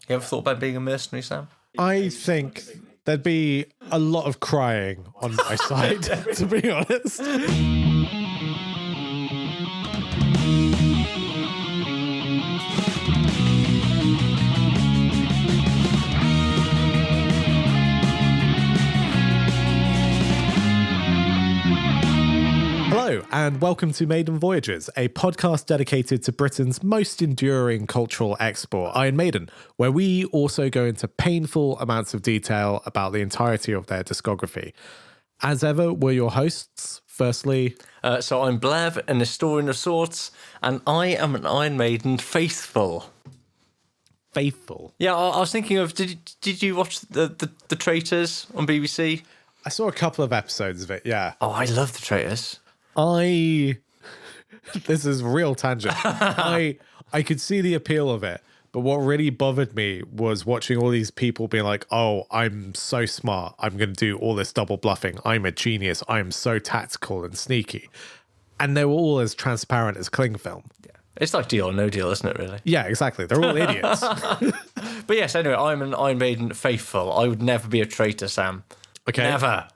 You ever thought about being a mercenary, Sam? I think there'd be a lot of crying on my side, to be honest. Hello, and welcome to Maiden Voyages, a podcast dedicated to Britain's most enduring cultural export, Iron Maiden, where we also go into painful amounts of detail about the entirety of their discography. As ever, we're your hosts. Firstly... So I'm Bledd, an historian of sorts, and I am an Iron Maiden faithful. Faithful? Yeah, I was thinking of, did you watch the Traitors on BBC? I saw a couple of episodes of it, yeah. Oh, I love the Traitors. This is real tangent. I could see the appeal of it, but what really bothered me was watching all these people being like, oh, I'm so smart. I'm going to do all this double bluffing. I'm a genius. I'm so tactical and sneaky. And they were all as transparent as cling film. Yeah. It's like Deal or No Deal, isn't it, really? Yeah, exactly. They're all idiots. But yes, anyway, I'm an Iron Maiden faithful. I would never be a traitor, Sam. Okay. Never.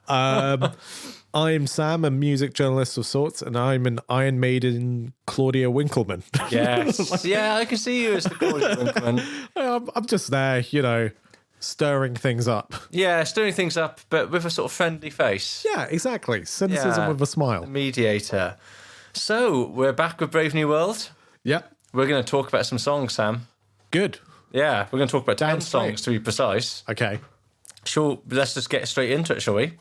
I'm Sam, a music journalist of sorts, and I'm an Iron Maiden Claudia Winkleman. Yes. Yeah, I can see you as the Claudia Winkleman. I'm just there, stirring things up. Yeah, stirring things up, but with a sort of friendly face. Yeah, exactly. Cynicism with a smile. The mediator. So, we're back with Brave New World. Yep. We're going to talk about some songs, Sam. Good. Yeah, we're going to talk about 10 straight. songs, to be precise. Okay. Sure, let's just get straight into it, shall we?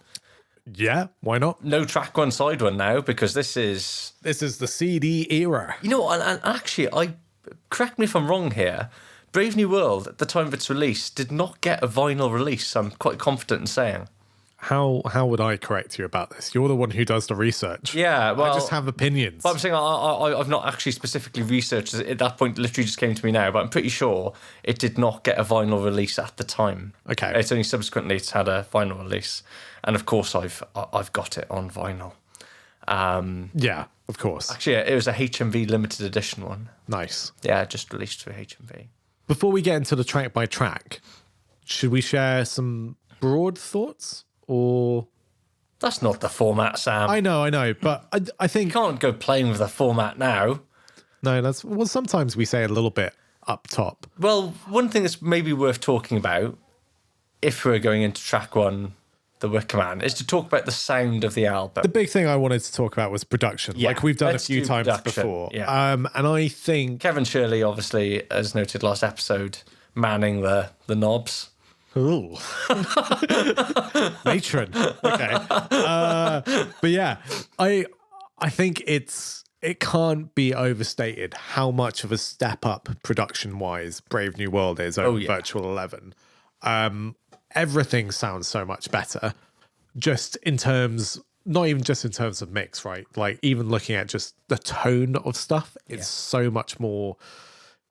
Yeah, why not? No track one, side one now, because this is the CD era. You know, and actually, correct me if I'm wrong here, Brave New World, at the time of its release, did not get a vinyl release, I'm quite confident in saying. How would I correct you about this? You're the one who does the research. Yeah, well... I just have opinions. But I'm saying I've not actually specifically researched it. At that point, it literally just came to me now, but I'm pretty sure it did not get a vinyl release at the time. Okay. It's only subsequently it's had a vinyl release. And of course, I've got it on vinyl. Yeah, of course. Actually, it was a HMV limited edition one. Nice. Yeah, just released through HMV. Before we get into the track by track, should we share some broad thoughts? Or that's not the format, Sam. I know, but I think you can't go playing with the format now. No, sometimes we say a little bit up top. Well, one thing that's maybe worth talking about, if we're going into track one, The Wicker Man, is to talk about the sound of the album. The big thing I wanted to talk about was production, like we've done a few times before. Yeah. And I think Kevin Shirley, obviously, as noted last episode, manning the knobs. Ooh. Matron. Okay. But yeah, I think it can't be overstated how much of a step up production wise Brave New World is over Virtual 11. Everything sounds so much better, just in terms, not even just in terms of mix, right? Like even looking at just the tone of stuff, it's so much more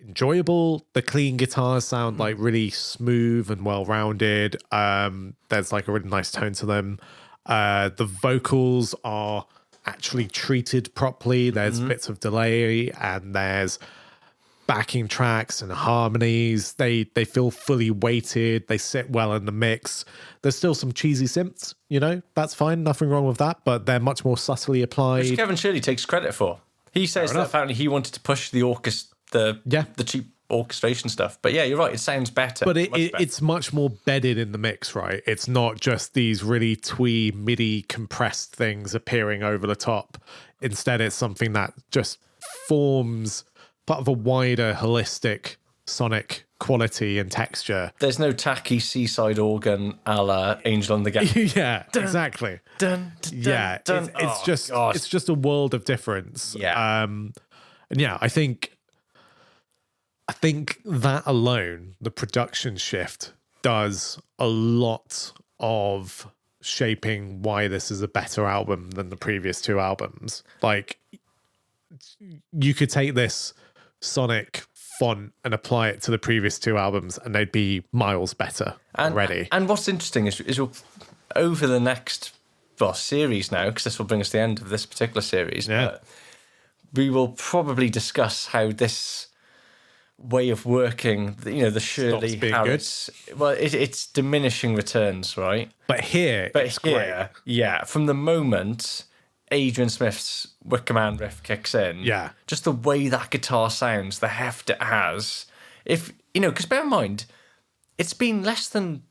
enjoyable. The clean guitars sound like really smooth and well-rounded. There's like a really nice tone to them. The vocals are actually treated properly. There's bits of delay and there's backing tracks and harmonies. They feel fully weighted. They sit well in the mix. There's still some cheesy synths, that's fine. Nothing wrong with that, but they're much more subtly applied. Which Kevin Shirley takes credit for. He says that apparently he wanted to push the the cheap orchestration stuff. But yeah, you're right. It sounds better. But it's much more bedded in the mix, right? It's not just these really twee, MIDI compressed things appearing over the top. Instead, it's something that just forms part of a wider, holistic sonic quality and texture. There's no tacky seaside organ a la Angel on the Gap. Yeah, dun, exactly. Dun, dun, yeah, dun. It's just a world of difference. Yeah. And yeah, I think that alone, the production shift, does a lot of shaping why this is a better album than the previous two albums. Like, you could take this sonic font and apply it to the previous two albums and they'd be miles better already. And what's interesting is we'll, over the next series now, because this will bring us to the end of this particular series, we will probably discuss how this way of working, the Shirley Harris. Good. Well, it's diminishing returns, right? But it's great. Yeah, from the moment Adrian Smith's Wicker Man riff kicks in, just the way that guitar sounds, the heft it has. If because bear in mind, it's been less than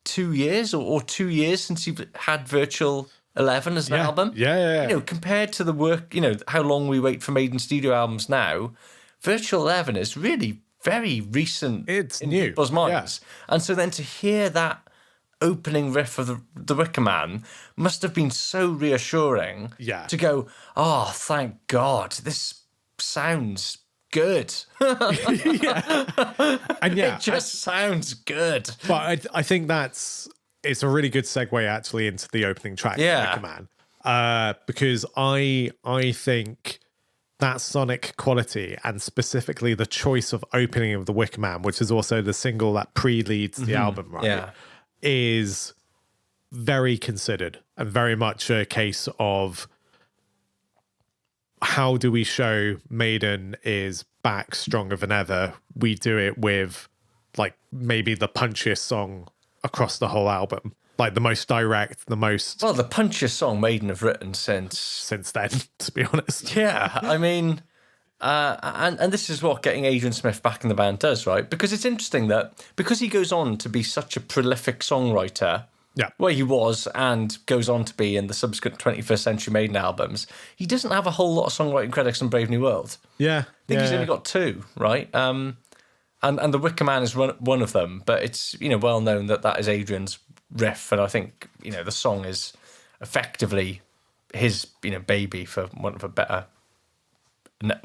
2 years or 2 years since you've had Virtual 11 as an album. Yeah. Compared to the work, how long we wait for Maiden studio albums now. Virtual 11 is really very recent. It's in new. People's minds. Yeah. And so then to hear that opening riff of the Wicker Man must have been so reassuring. Yeah. To go, oh, thank God, this sounds good. Yeah. And it just sounds good. But I think it's a really good segue actually into the opening track, Wicker Man. Because I think that sonic quality, and specifically the choice of opening of the Wicker Man, which is also the single that pre-leads the album, right, is very considered and very much a case of how do we show Maiden is back stronger than ever? We do it with like maybe the punchiest song across the whole album. Like the most direct, the punchiest song Maiden have written since then, to be honest. Yeah, I mean, and this is what getting Adrian Smith back in the band does, right? Because it's interesting that because he goes on to be such a prolific songwriter, where he was and goes on to be in the subsequent 21st Century Maiden albums, he doesn't have a whole lot of songwriting credits on Brave New World. Yeah, I think he's only got 2, right? And the Wicker Man is one of them, but it's well known that is Adrian's riff, and I think the song is effectively his baby, for want of a better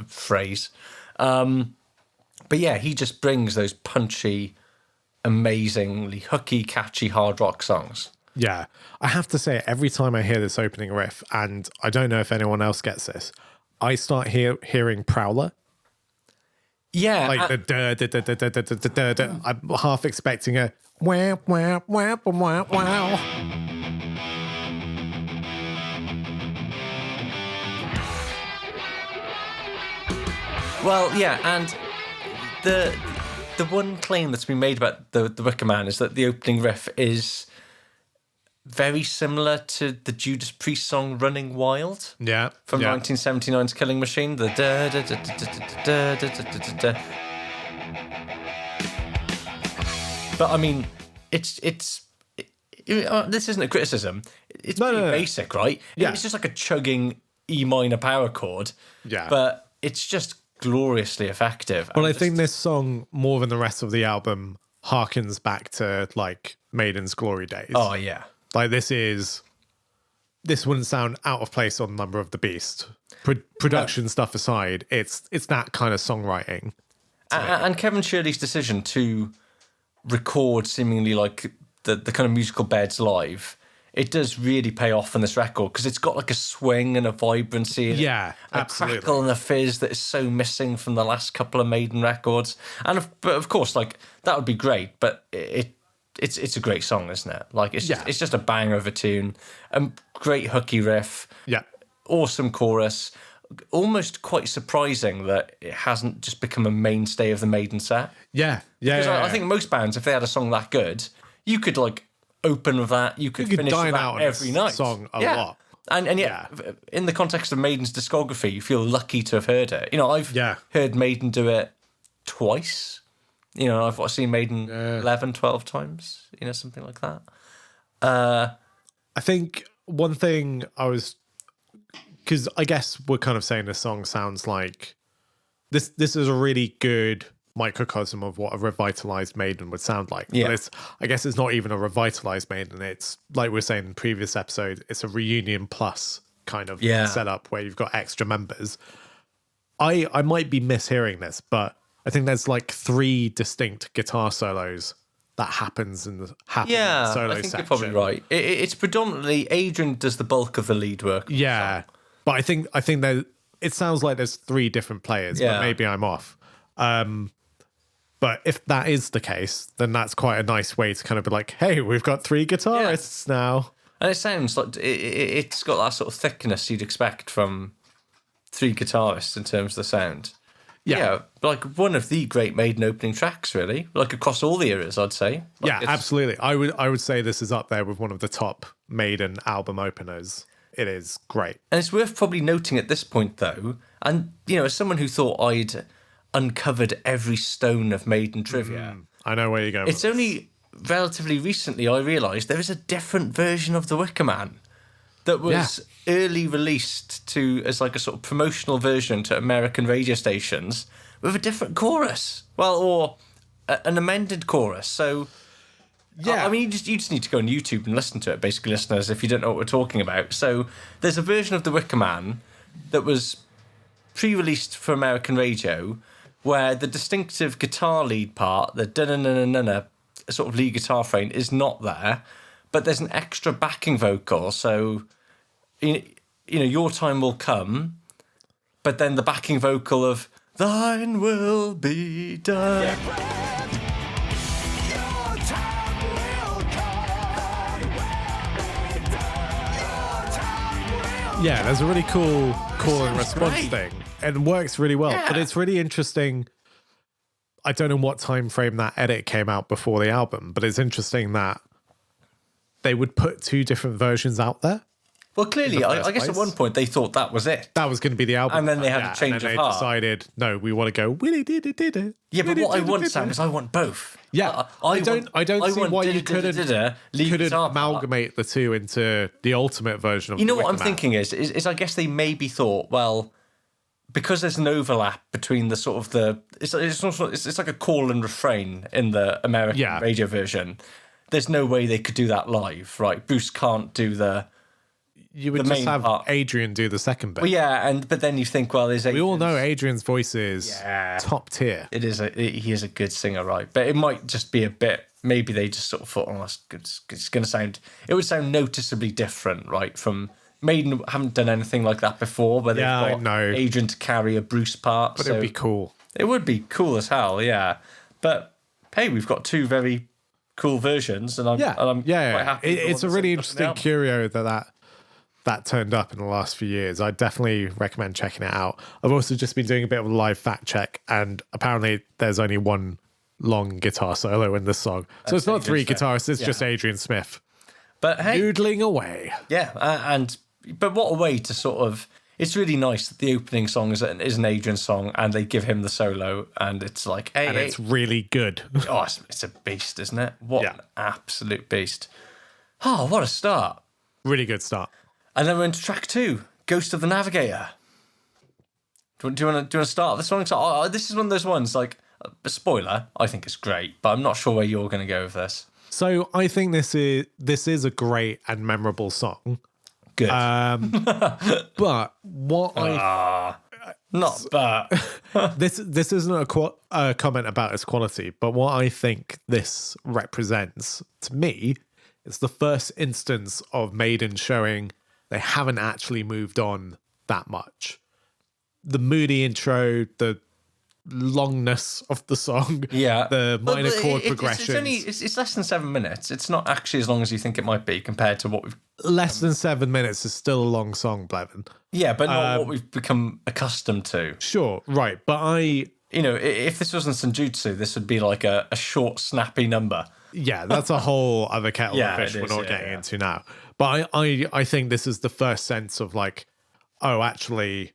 phrase. But yeah, he just brings those punchy, amazingly hooky, catchy hard rock songs. Yeah, I have to say, every time I hear this opening riff, and I don't know if anyone else gets this, I start hearing Prowler. Yeah, like the I'm half expecting a wow, wow, wow, wow, wow. Well, yeah, and the one claim that's been made about the Wicker Man is that the opening riff is very similar to the Judas Priest song "Running Wild." Yeah, from 1979's Killing Machine. The da da da da da da da da da. But I mean, this isn't a criticism. It's pretty basic, right? Yeah. It's just like a chugging E minor power chord. Yeah, but it's just gloriously effective. Well, I think this song, more than the rest of the album, harkens back to like Maiden's glory days. Oh yeah. Like this wouldn't sound out of place on Number of the Beast. Production stuff aside, it's that kind of songwriting. And Kevin Shirley's decision to record seemingly like the kind of musical beds live, it does really pay off on this record because it's got like a swing and a vibrancy, and a crackle and a fizz that is so missing from the last couple of Maiden records. But of course, like that would be great, but it's a great song, isn't it? Like it's just a banger of a tune, a great hooky riff, awesome chorus. Almost quite surprising that it hasn't just become a mainstay of the Maiden set. Because I think most bands, if they had a song that good, you could like open with that, you could finish with that every night. Song a lot. And yet, in the context of Maiden's discography, you feel lucky to have heard it. I've heard Maiden do it twice. I've seen Maiden 11, 12 times, something like that. I think one thing because I guess we're kind of saying this song sounds like this is a really good microcosm of what a revitalized Maiden would sound like. Yeah. But I guess it's not even a revitalized Maiden. It's like we were saying in the previous episode, it's a reunion plus kind of setup where you've got extra members. I might be mishearing this, but I think there's like 3 distinct guitar solos that happens in the solo section. I think you're probably right. It's predominantly Adrian does the bulk of the lead work. Yeah, but I think that it sounds like there's 3 different players, but maybe I'm off. But if that is the case, then that's quite a nice way to kind of be like, hey, we've got 3 guitarists now. And it sounds like it's got that sort of thickness you'd expect from 3 guitarists in terms of the sound. Yeah, like one of the great Maiden opening tracks, really. Like across all the eras, I'd say. Like absolutely. I would say this is up there with one of the top Maiden album openers. It is great. And it's worth probably noting at this point, though, and, as someone who thought I'd uncovered every stone of Maiden trivia. I know where you're going. It's only relatively recently I realised there is a different version of The Wicker Man that was early released as like a sort of promotional version to American radio stations with a different chorus. Well, or an amended chorus. So, I mean, you just need to go on YouTube and listen to it, basically, listeners, if you don't know what we're talking about. So there's a version of The Wicker Man that was pre-released for American radio where the distinctive guitar lead part, the da-na-na-na-na sort of lead guitar frame, is not there, but there's an extra backing vocal. So, Your Time Will Come, but then the backing vocal of Thine Will Be Done. Yeah, there's a really cool call and response thing. And works really well. But it's really interesting. I don't know what time frame that edit came out before the album, but it's interesting that they would put two different versions out there. Well, clearly, I guess at one point they thought that was it. That was going to be the album. And then they had a change of heart. Decided, no, we want to go willy did it. Yeah, but what I want, Sam, is I want both. Yeah, I don't see why you couldn't amalgamate the two into the ultimate version of. You know what I'm thinking is I guess they maybe thought, well, because there's an overlap between the sort of it's like a call and refrain in the American radio version. There's no way they could do that live, right? Bruce can't do the. You would just have Adrian do the second bit. Well, but then you think, well, we all know Adrian's voice is top tier. He is a good singer, right? But it might just be a bit. Maybe they just sort of thought, it's going to sound. It would sound noticeably different, right? From Maiden haven't done anything like that before, where they've got Adrian to carry a Bruce part. But it'd be cool. It would be cool as hell, yeah. But hey, we've got two very cool versions, and I'm quite happy. It's a really interesting curio that turned up in the last few years. I definitely recommend checking it out. I've also just been doing a bit of a live fact check, and apparently there's only one long guitar solo in this song. So it's not three guitarists, it's just Adrian Smith. But hey, doodling away. Yeah, but what a way to sort of... It's really nice that the opening song is an Adrian song, and they give him the solo, and it's like, hey... And it's really good. Oh, it's a beast, isn't it? What an absolute beast. Oh, what a start. Really good start. And then we're into track 2, Ghost of the Navigator. Do you want to start this one? So, this is one of those ones, like, a spoiler, I think it's great, but I'm not sure where you're going to go with this. So I think this is a great and memorable song. Good. But what this isn't a comment about its quality, but what I think this represents to me is the first instance of Maiden showing they haven't actually moved on that much. The moody intro, the longness of the song, the minor chord progressions. It's less than 7 minutes. It's not actually as long as you think it might be compared to what we've... Less than 7 minutes is still a long song, Blevin. Yeah, but not what we've become accustomed to. Sure, right. But if this wasn't Senjutsu, this would be like a short, snappy number. Yeah, that's a whole other kettle of fish we're not getting into now. But I think this is the first sense of like, oh, actually,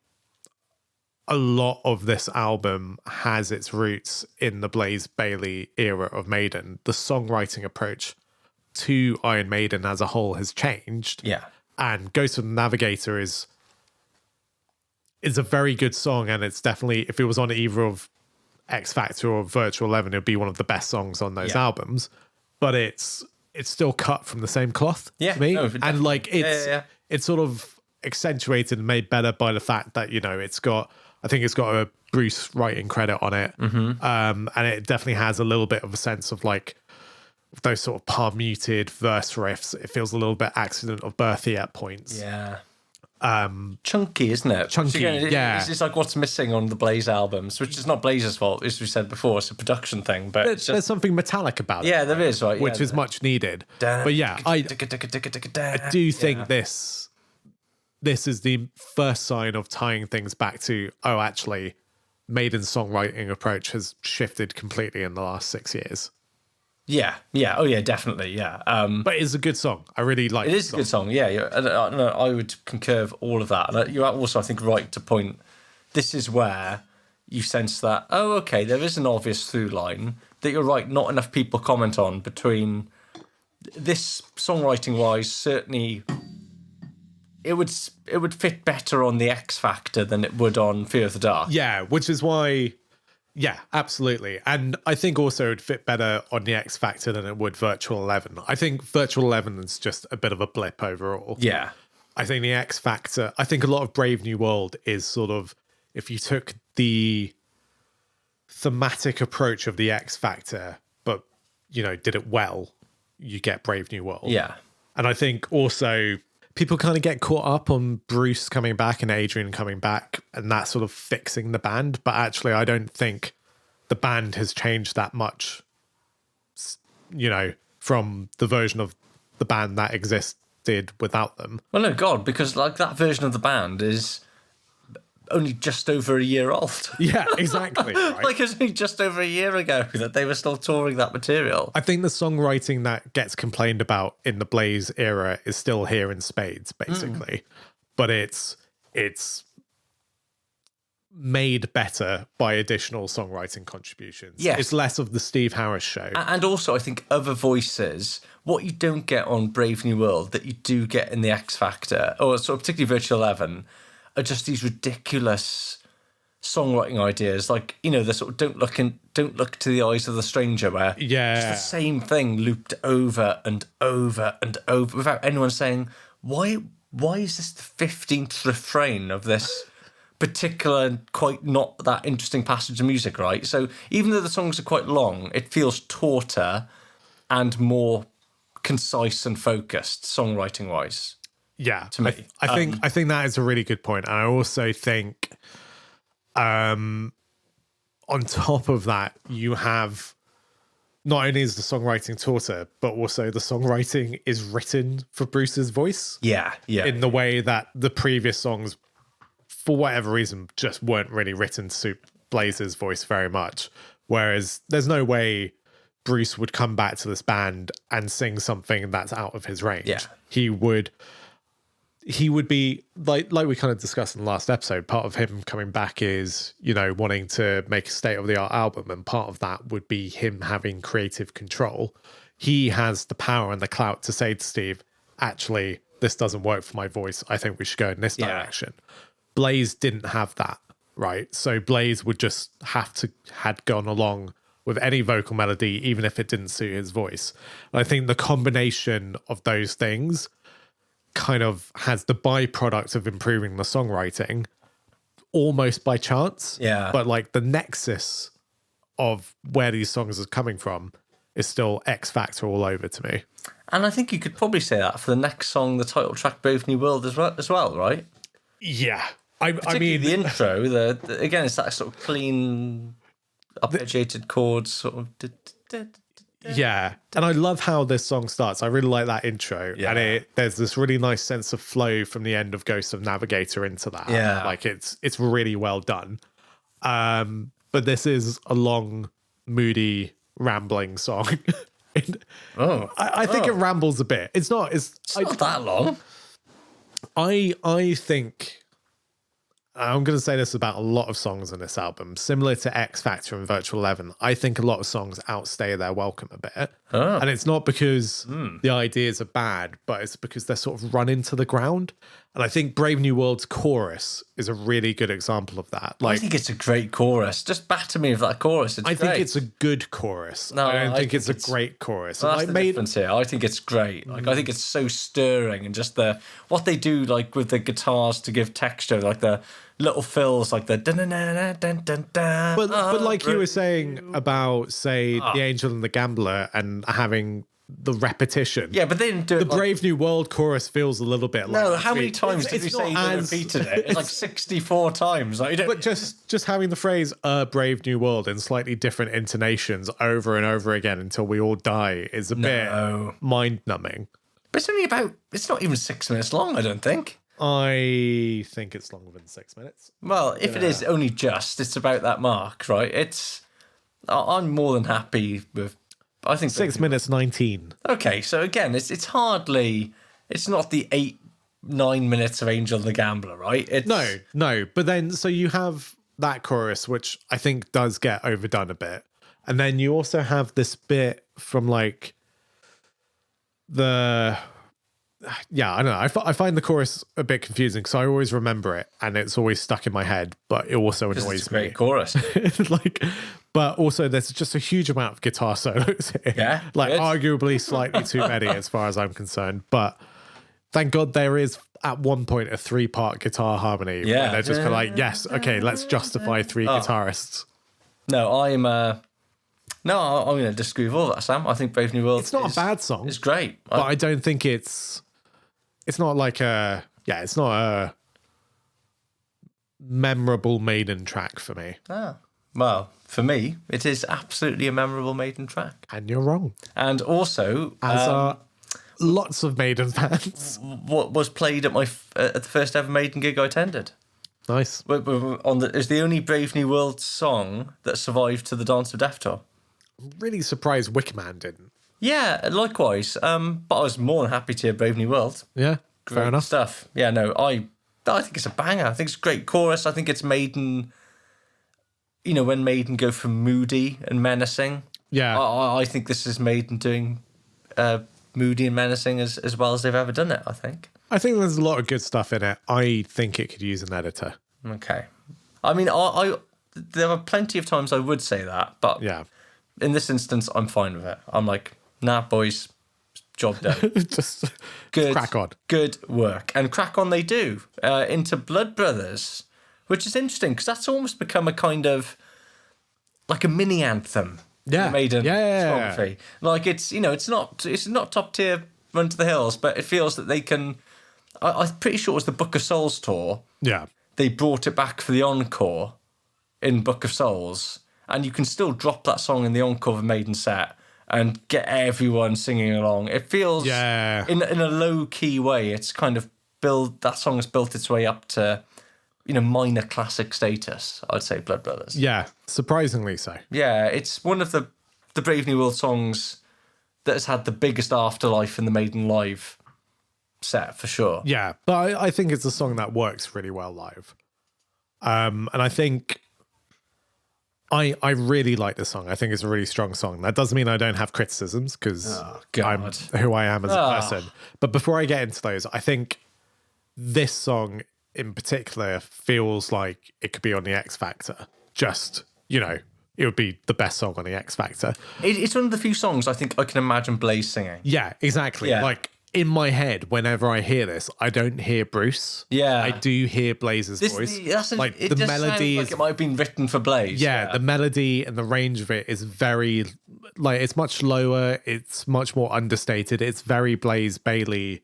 a lot of this album has its roots in the Blaze Bayley era of Maiden. The songwriting approach to Iron Maiden as a whole has changed. Yeah. And Ghost of the Navigator is a very good song, and it's definitely, if it was on either of X Factor or Virtual 11, it would be one of the best songs on those albums. But it's still cut from the same cloth to me. No, and like it's sort of accentuated and made better by the fact that, it's got a Bruce writing credit on it. Mm-hmm. And it definitely has a little bit of a sense of like those sort of palm muted verse riffs. It feels a little bit Accident of Birthy at points. Yeah. Chunky, isn't it? Chunky, yeah. It's like what's missing on the Blaze albums, which is not Blaze's fault, as we said before. It's a production thing, but there's something metallic about it. Yeah, there is, right? Which is much needed. But yeah, I do think this is the first sign of tying things back to, oh, actually, Maiden's songwriting approach has shifted completely in the last 6 years. Yeah. Oh, yeah, definitely. Yeah. But it's a good song. I really like it. It is a good song. Yeah. I would concur with all of that. And you're also, I think, right to point. This is where you sense that, oh, okay, there is an obvious through line that you're right, not enough people comment on between this songwriting wise. Certainly, it would fit better on the X Factor than it would on Fear of the Dark. Yeah, which is why, yeah, absolutely. And I think also it would fit better on the X Factor than it would Virtual 11. I think Virtual 11 is just a bit of a blip overall. Yeah. I think the X Factor, I think a lot of Brave New World is sort of, if you took the thematic approach of the X Factor, but, did it well, you get Brave New World. Yeah. And I think also people kind of get caught up on Bruce coming back and Adrian coming back and that sort of fixing the band. But actually, I don't think the band has changed that much, from the version of the band that existed without them. Well, no, God, because that version of the band is only just over a year old. Yeah, exactly. Right? It's only just over a year ago that they were still touring that material. I think the songwriting that gets complained about in the Blaze era is still here in spades, basically. But it's made better by additional songwriting contributions. Yes. It's less of the Steve Harris show. And also, I think other voices, what you don't get on Brave New World that you do get in the X Factor, or sort of particularly Virtual 11, are just these ridiculous songwriting ideas, the sort of don't look to the eyes of the stranger, where just the same thing looped over and over and over without anyone saying why is this the 15th refrain of this particular quite not that interesting passage of music, right? So even though the songs are quite long, it feels tauter and more concise and focused songwriting wise. Yeah, to me. I think that is a really good point. And I also think on top of that, you have not only is the songwriting taught, but also the songwriting is written for Bruce's voice. Yeah. In the way that the previous songs, for whatever reason, just weren't really written to suit Blaze's voice very much. Whereas there's no way Bruce would come back to this band and sing something that's out of his range. Yeah. He would be like we kind of discussed in the last episode. Part of him coming back is, wanting to make a state-of-the-art album, and part of that would be him having creative control. He has the power and the clout to say to Steve, actually, this doesn't work for my voice. I think we should go in this direction. Blaze didn't have that, right? So Blaze would just had gone along with any vocal melody, even if it didn't suit his voice. And I think the combination of those things kind of has the byproduct of improving the songwriting almost by chance. Yeah. But the nexus of where these songs are coming from is still X Factor all over to me. And I think you could probably say that for the next song, the title track, Brave New World, as well, right? Yeah. I Particularly mean, the intro, again, it's that sort of clean, arpeggiated chords, sort of. Yeah, and I love how this song starts. I really like that intro, and there's this really nice sense of flow from the end of Ghost of Navigator into that. Yeah, it's really well done. But this is a long, moody, rambling song. I think it rambles a bit. It's not that long. I think. I'm going to say this about a lot of songs on this album. Similar to X Factor and Virtual 11, I think a lot of songs outstay their welcome a bit. Oh. And it's not because the ideas are bad, but it's because they're sort of run into the ground. And I think Brave New World's chorus is a really good example of that. I think it's a great chorus. Just batter me with that chorus. I think it's a good chorus. No, I don't think it's a great chorus. Well, that's the difference here. I think it's great. I think it's so stirring, and just what they do with the guitars to give texture, the little fills, the dun-dun-dun-dun-dun-dun. But like you were saying about, say, The Angel and the Gambler and having the repetition. Yeah, but they didn't do it. The Brave New World chorus feels a little bit like. No, how many times did we say they repeated it? It's 64 times. But just having the phrase Brave New World in slightly different intonations over and over again until we all die is a bit mind numbing. But it's not even 6 minutes long, I don't think. I think it's longer than 6 minutes. Well, if it is only just, it's about that mark, right? I'm more than happy with. I think 6 minutes 19. Okay, so again, it's hardly. It's not the 8-9 minutes of Angel the Gambler, right? No. But then, so you have that chorus, which I think does get overdone a bit. And then you also have this bit from like I don't know. I find the chorus a bit confusing because I always remember it and it's always stuck in my head, but it also annoys it's a great me. chorus. But also there's just a huge amount of guitar solos here. Yeah, arguably slightly too many as far as I'm concerned. But thank God there is at one point a 3-part guitar harmony. Yeah. Where they're just kind of like, yes, okay, let's justify 3 guitarists. No, I'm going to disagree with all that, Sam. I think Brave New World. It's not a bad song. It's great, but I don't think it's not like it's not a memorable Maiden track for me. Well, for me, it is absolutely a memorable Maiden track. And you're wrong. And also, as are lots of Maiden fans. What was played at at the first ever Maiden gig I attended. Nice. Is the only Brave New World song that survived to the Dance of Death tour. I'm really surprised Wickerman didn't. Yeah, likewise. But I was more than happy to hear Brave New World. Yeah, fair enough. Stuff. Yeah, no, I think it's a banger. I think it's a great chorus. I think it's Maiden. You know, when Maiden go from moody and menacing. Yeah. I think this is Maiden doing moody and menacing as well as they've ever done it, I think. I think there's a lot of good stuff in it. I think it could use an editor. Okay. I mean, there are plenty of times I would say that, but yeah. In this instance, I'm fine with it. I'm like, nah, boys, job done. just crack on. Good work. And crack on they do into Blood Brothers, which is interesting because that's almost become a kind of like a mini anthem. Yeah. Maiden discography. Like it's not top tier Run to the Hills, but it feels that they can. I'm pretty sure it was the Book of Souls tour. Yeah. They brought it back for the encore in Book of Souls, and you can still drop that song in the encore of a Maiden set and get everyone singing along. It feels in a low key way. It's kind of that song has built its way up to minor classic status. I'd say Blood Brothers. Yeah, surprisingly so. Yeah, it's one of the Brave New World songs that has had the biggest afterlife in the Maiden live set for sure. Yeah, but I think it's a song that works really well live. And I think I really like this song. I think it's a really strong song. That doesn't mean I don't have criticisms because I'm who I am as a person. But before I get into those, I think this song in particular feels like it could be on the X Factor. Just, it would be the best song on the X Factor. It's one of the few songs I think I can imagine Blaze singing. Yeah, exactly. Yeah. Like, in my head, whenever I hear this, I don't hear Bruce. Yeah. I do hear Blaze's voice. The melody it might have been written for Blaze. Yeah, the melody and the range of it is very, it's much lower. It's much more understated. It's very Blaze Bayley,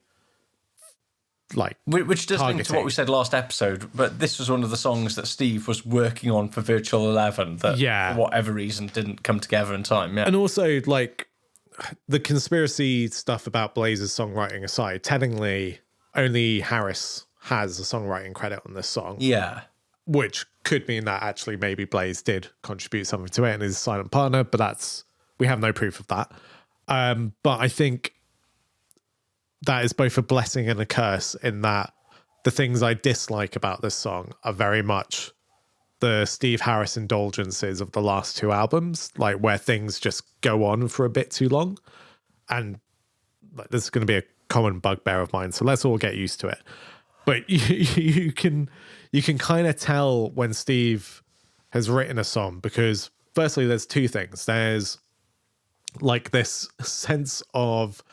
which does link to what we said last episode, but this was one of the songs that Steve was working on for Virtual 11 that, for whatever reason, didn't come together in time. Yeah. And also, the conspiracy stuff about Blaze's songwriting aside, technically only Harris has a songwriting credit on this song. Yeah. Which could mean that actually maybe Blaze did contribute something to it and is a silent partner, but we have no proof of that. But I think that is both a blessing and a curse in that the things I dislike about this song are very much the Steve Harris indulgences of the last 2 albums, where things just go on for a bit too long. And this is going to be a common bugbear of mine, so let's all get used to it. But you can kind of tell when Steve has written a song, because firstly, there's 2 things. There's this sense of,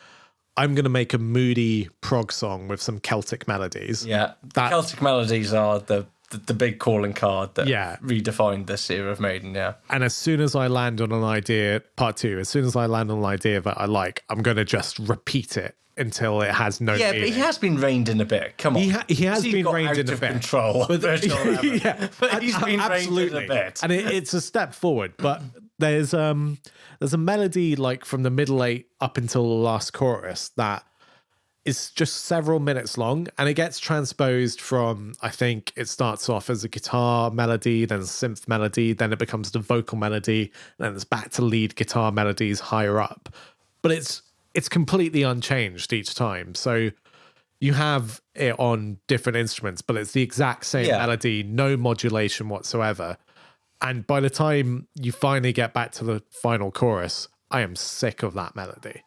I'm going to make a moody prog song with some Celtic melodies. Yeah, Celtic melodies are the big calling card that redefined this era of Maiden, yeah. And as soon as I land on an idea, part 2, as soon as I land on an idea that I like, I'm going to just repeat it until it has no meaning. But he has been reined in a bit. Come on. He has been reined in a bit. Control. But he's been reined in a bit. And it's a step forward, but there's a melody from the middle 8 up until the last chorus that is just several minutes long, and it gets transposed from, I think it starts off as a guitar melody, then a synth melody, then it becomes the vocal melody, and then it's back to lead guitar melodies higher up. But it's completely unchanged each time. So you have it on different instruments, but it's the exact same melody, no modulation whatsoever. And by the time you finally get back to the final chorus, I am sick of that melody.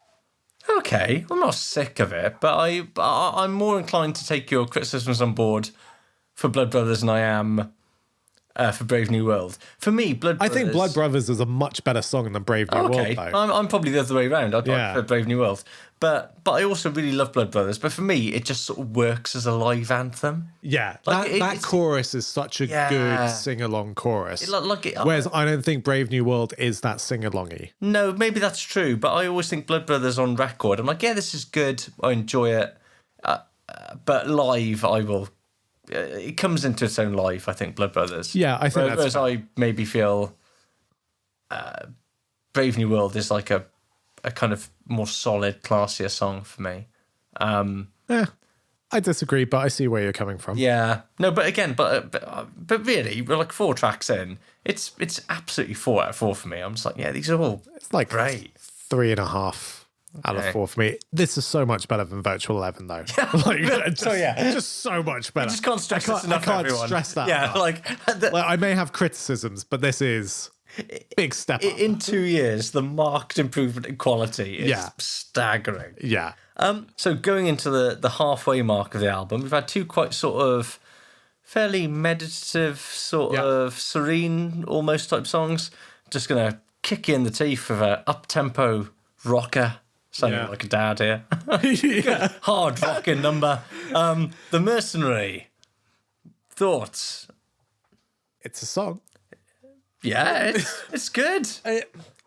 Okay, I'm not sick of it, but I'm more inclined to take your criticisms on board for Blood Brothers than I am for Brave New World. For me, I think Blood Brothers is a much better song than Brave New World, though. I'm probably the other way around. I prefer Brave New World. But I also really love Blood Brothers. But for me, it just sort of works as a live anthem. Yeah, that chorus is such a good sing-along chorus. Whereas I don't think Brave New World is that sing-alongy. No, maybe that's true. But I always think Blood Brothers on record, I'm like, yeah, this is good. I enjoy it. But live, I will... it comes into its own life, I think, Blood Brothers. Yeah, I think Whereas I maybe feel Brave New World is like a kind of more solid, classier song for me. I disagree, but I see where you're coming from. Yeah. No, but again, but really, we're like 4 tracks in. It's absolutely 4 out of 4 for me. I'm just like, yeah, these are all like great. 3.5 out of 4 for me. This is so much better than Virtual 11, though. Just so much better. I just can't stress this enough, I can't everyone. stress that. Yeah, enough. I may have criticisms, but this is big step up. In 2 years, the marked improvement in quality is staggering. Yeah. So going into the halfway mark of the album, we've had 2 quite sort of fairly meditative, sort of serene, almost type songs. Just going to kick you in the teeth with an up-tempo rocker. Sounding like a dad here. Hard rocking number. The Mercenary. Thoughts? It's a song. Yeah, it's good.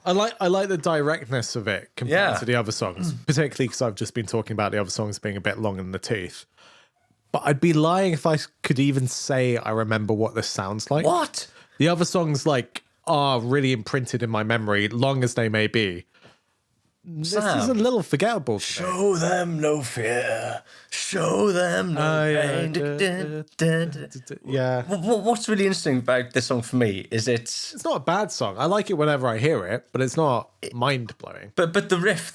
I like the directness of it compared to the other songs, particularly because I've just been talking about the other songs being a bit long in the tooth. But I'd be lying if I could even say I remember what this sounds like. What? The other songs are really imprinted in my memory, long as they may be. This is a little forgettable. Show them no fear. Show them no pain. Yeah. What's really interesting about this song for me is it's not a bad song. I like it whenever I hear it, but it's not mind blowing. But the riff,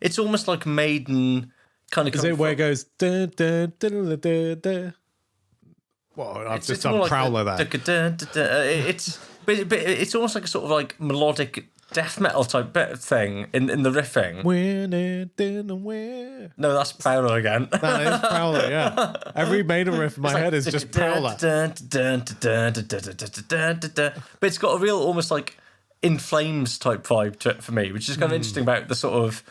it's almost like Maiden kind of. Is it where it goes? Well, I've just done Prowler there. It's almost like a sort of like melodic death metal type bit of thing in the riffing. No, that's Prowler again. That is Prowler, yeah. Every Maiden riff in my head is just Prowler. But it's got a real almost like In Flames type vibe to it for me, which is kind of interesting about the sort of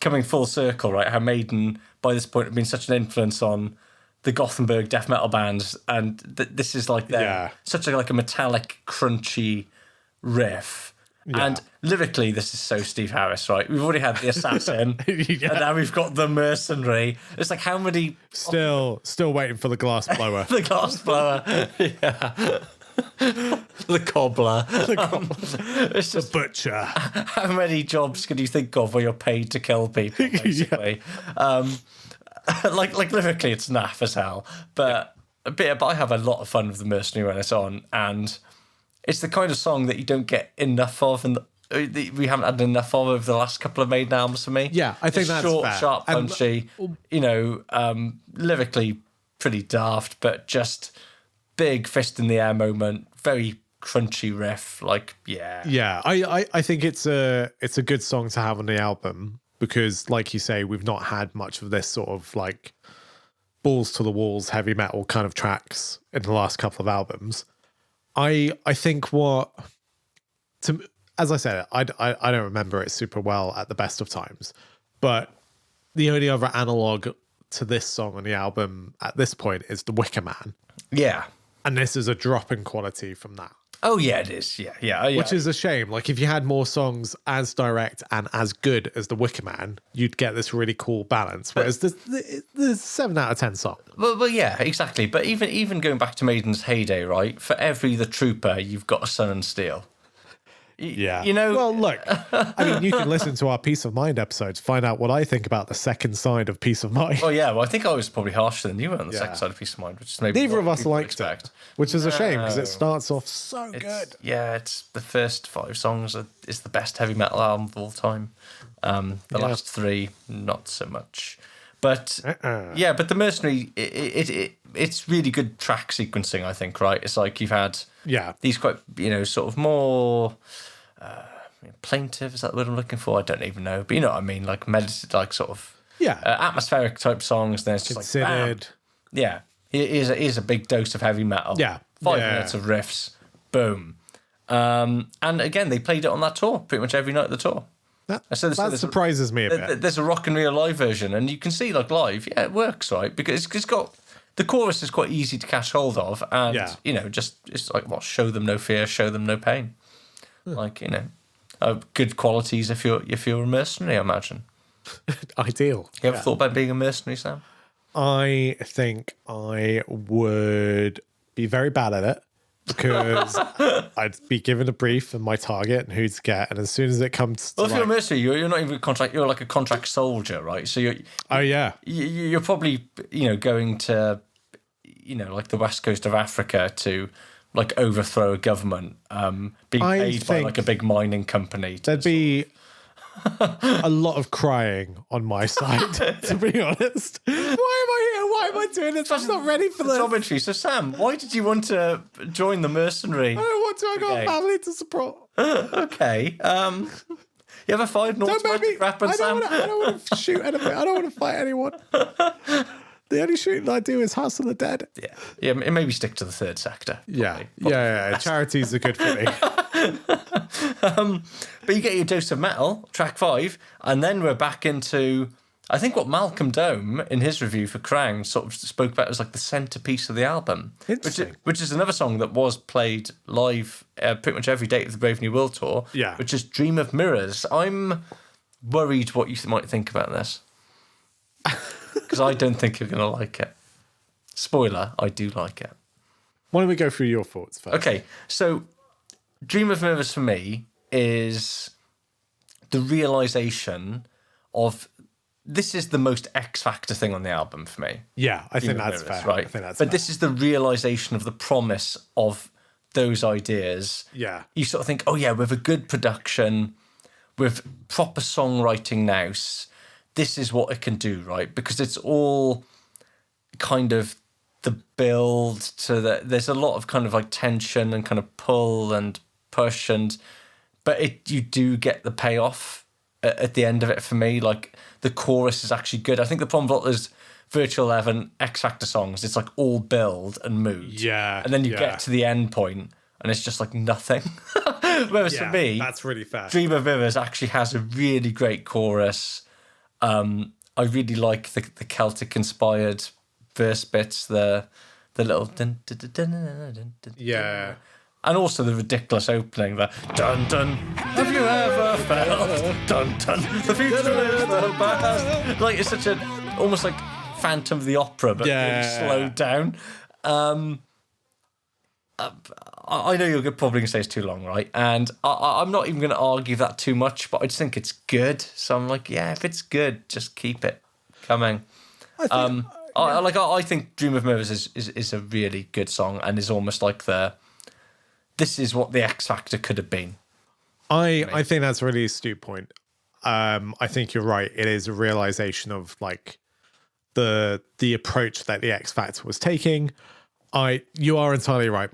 coming full circle, right? How Maiden, by this point, have been such an influence on the Gothenburg death metal bands, and this is like such a metallic, crunchy riff. Yeah. And lyrically, this is so Steve Harris, right? We've already had the Assassin, and now we've got the Mercenary. It's like how many... Still waiting for the glass blower. The glass blower, yeah. The cobbler. It's just, the butcher. How many jobs can you think of where you're paid to kill people, basically? Like lyrically, it's naff as hell. But I have a lot of fun with the Mercenary when it's on, and... it's the kind of song that you don't get enough of, and we haven't had enough of over the last couple of Maiden albums for me. Yeah, I think that's short, fair. Sharp, punchy. Lyrically pretty daft, but just big fist in the air moment. Very crunchy riff. Yeah. I think it's a good song to have on the album because, like you say, we've not had much of this sort of like balls to the walls heavy metal kind of tracks in the last couple of albums. I think as I said, I don't remember it super well at the best of times, but the only other analog to this song on the album at this point is The Wicker Man. Yeah. And this is a drop in quality from that. Oh, yeah, it is. Yeah. Which is a shame. Like, if you had more songs as direct and as good as The Wicker Man, you'd get this really cool balance. Whereas there's 7 out of 10 song. Well, yeah, exactly. But even going back to Maiden's heyday, right? For every The Trooper, you've got a Sun and Steel. Yeah. You know, well, look, I mean, you can listen to our Peace of Mind episodes, find out what I think about the second side of Peace of Mind. Oh yeah, well, I think I was probably harsher than you were on the second side of Peace of Mind, which is maybe Neither of us people liked it, which is a shame because it starts off so good. Yeah, it's the first 5 songs is the best heavy metal album of all time. The last 3, not so much. But yeah, but the Mercenary, it's really good track sequencing, I think, right? It's like you've had these quite, sort of more plaintive, is that the word I'm looking for? I don't even know. But you know what I mean? Like meditative, like sort of atmospheric type songs. Then it's just considered. Like, bam. Yeah, here's a big dose of heavy metal. Yeah. 5 minutes of riffs. Boom. And again, they played it on that tour, pretty much every night of the tour. That surprises me a bit. There's a Rock and Real live version, and you can see like live, it works, right? Because it's got the chorus is quite easy to catch hold of, and just it's like show them no fear, show them no pain, like good qualities if you're a mercenary, I imagine. Ideal. You ever thought about being a mercenary, Sam? I think I would be very bad at it. Because I'd be given a brief and my target and who to get, and as soon as it comes to if you're a mercenary, you're not even a contract. You're like a contract soldier, right? So you're probably going to like the west coast of Africa to like overthrow a government, being paid by like a big mining company. There'd be a lot of crying on my side, to be honest. Why am I here? Why am I doing this? I'm not ready for this. Job entry. So, Sam, why did you want to join the mercenary? I don't want to. I got a family to support. Okay. You ever fired an automatic weapon, Sam? I don't want to shoot anyone. I don't want to fight anyone. The only shooting I do is hustle the dead. Yeah. Maybe stick to the third sector. Probably. Yeah. Charities are good for me. But you get your dose of metal, track 5, and then we're back into, I think what Malcolm Dome in his review for Krang sort of spoke about as like the centerpiece of the album. Interesting. Which is another song that was played live pretty much every date of the Brave New World tour. Yeah. Which is Dream of Mirrors. I'm worried what you might think about this. Because I don't think you're going to like it. Spoiler, I do like it. Why don't we go through your thoughts first? Okay, so Dream of Mirrors for me is the realization of this is the most X Factor thing on the album for me. Yeah, I think that's fair. Right? But this is the realization of the promise of those ideas. Yeah. You sort of think, oh yeah, with a good production, with proper songwriting nous, this is what it can do, right? Because it's all kind of the build to there's a lot of kind of like tension and kind of pull and push, but you do get the payoff at the end of it for me. Like the chorus is actually good. I think the problem with a lot of those Virtual 11 X Factor songs, it's like all build and mood. Yeah. And then you get to the end point and it's just like nothing. Whereas for me, that's really fast. Dream of Rivers actually has a really great chorus. I really like the Celtic inspired verse bits, the little dun, dun, dun, dun, dun, dun, dun, yeah. And also the ridiculous opening, the dun dun. Have you ever felt dun dun? The future is the past. Like it's such almost like Phantom of the Opera, but really slowed down. I know you're probably going to say it's too long, right? And I'm not even going to argue that too much, but I just think it's good. So I'm like, yeah, if it's good, just keep it coming. I think Dream of Mirrors is a really good song and is almost like this is what the X Factor could have been. I think that's a really astute point. I think you're right. It is a realization of like the approach that the X Factor was taking. You are entirely right.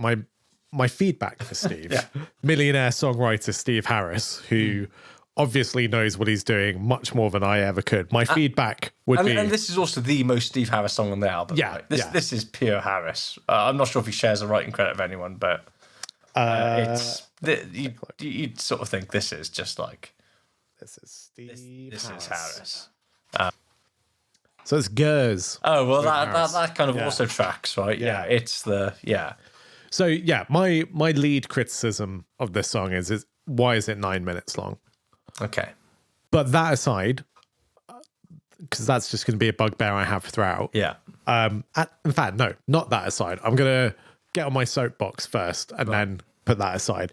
My feedback for Steve, millionaire songwriter Steve Harris, who obviously knows what he's doing much more than I ever could. My feedback would be... And this is also the most Steve Harris song on the album. Yeah. Right? This is pure Harris. I'm not sure if he shares the writing credit of anyone, but you'd sort of think this is just like... This is Steve This is Harris. So it's Gers. Oh, well, that kind of also tracks, right? Yeah, it's the... Yeah. So, my lead criticism of this song is why is it 9 minutes long? Okay. But that aside, because that's just going to be a bugbear I have throughout. Yeah. In fact, no, not that aside. I'm going to get on my soapbox first and then put that aside.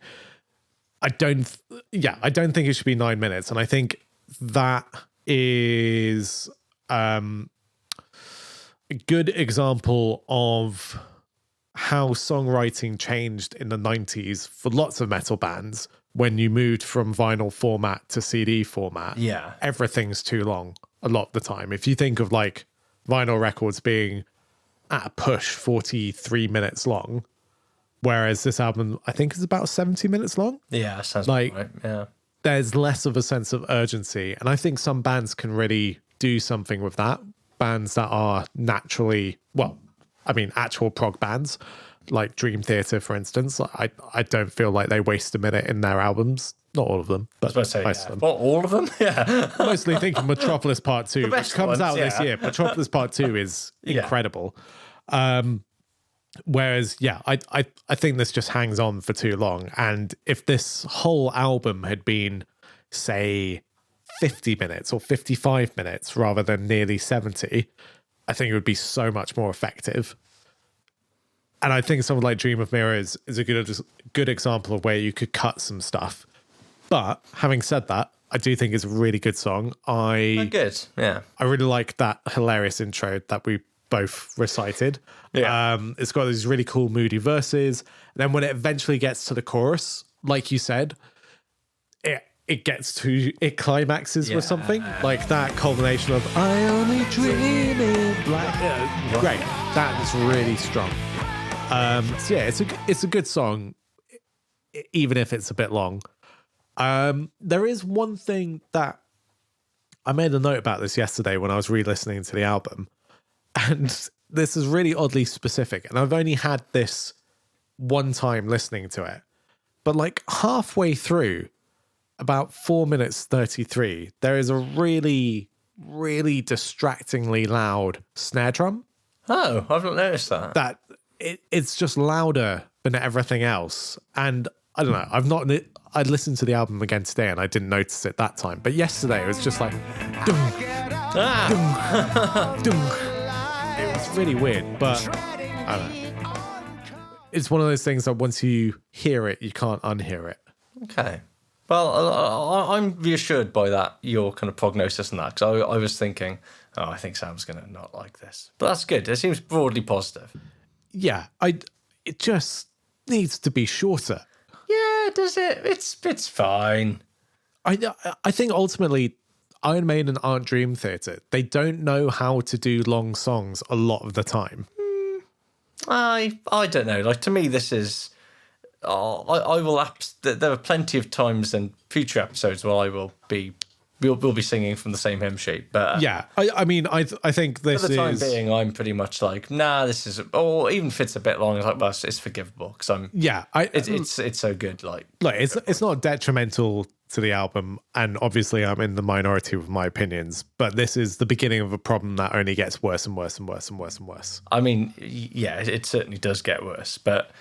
I don't think it should be 9 minutes. And I think that is a good example of how songwriting changed in the 90s for lots of metal bands. When you moved from vinyl format to CD format, everything's too long a lot of the time. If you think of like vinyl records being at a push 43 minutes long, whereas this album, I think, is about 70 minutes long. Yeah, sounds like right. Yeah. There's less of a sense of urgency. And I think some bands can really do something with that. Bands that are naturally, actual prog bands, like Dream Theater, for instance. I don't feel like they waste a minute in their albums. Not all of them, but most of them. What, all of them? Yeah. Mostly thinking Metropolis Part 2, which comes out this year. Metropolis Part 2 is incredible. Whereas, I think this just hangs on for too long. And if this whole album had been, say, 50 minutes or 55 minutes rather than nearly 70, I think it would be so much more effective. And I think something like Dream of Mirrors is a good example of where you could cut some stuff. But having said that, I do think it's a really good song. Good, yeah. I really like that hilarious intro that we both recited. Yeah. It's got these really cool moody verses. And then when it eventually gets to the chorus, like you said, it climaxes with something like that culmination of I only dream in black. Great. That is really strong. It's a good song, even if it's a bit long. There is one thing that I made a note about this yesterday when I was re-listening to the album, and this is really oddly specific, and I've only had this one time listening to it, but like halfway through, about 4 minutes 33, there is a really, really distractingly loud snare drum. Oh, I've not noticed that. It's just louder than everything else. And I don't know, I listened to the album again today and I didn't notice it that time. But yesterday it was just like, dunk, dunk, dunk. It was really weird, but I don't know. It's one of those things that once you hear it, you can't unhear it. Okay. Well, I'm reassured by that, your kind of prognosis on that, because I was thinking, I think Sam's going to not like this. But that's good. It seems broadly positive. Yeah, it just needs to be shorter. Yeah, does it? It's fine. I think ultimately Iron Maiden aren't Dream Theater. They don't know how to do long songs a lot of the time. I don't know. Like, to me, this is... I will... There are plenty of times in future episodes where we'll be singing from the same hymn sheet. But yeah, I mean, I think this is... For the time being, I'm pretty much like, nah, this is... Or even if it's a bit long, it's like, well, it's forgivable. Because I'm... Yeah. It's so good. Like it's not detrimental to the album. And obviously, I'm in the minority with my opinions. But this is the beginning of a problem that only gets worse and worse and worse and worse and worse. I mean, yeah, it certainly does get worse. But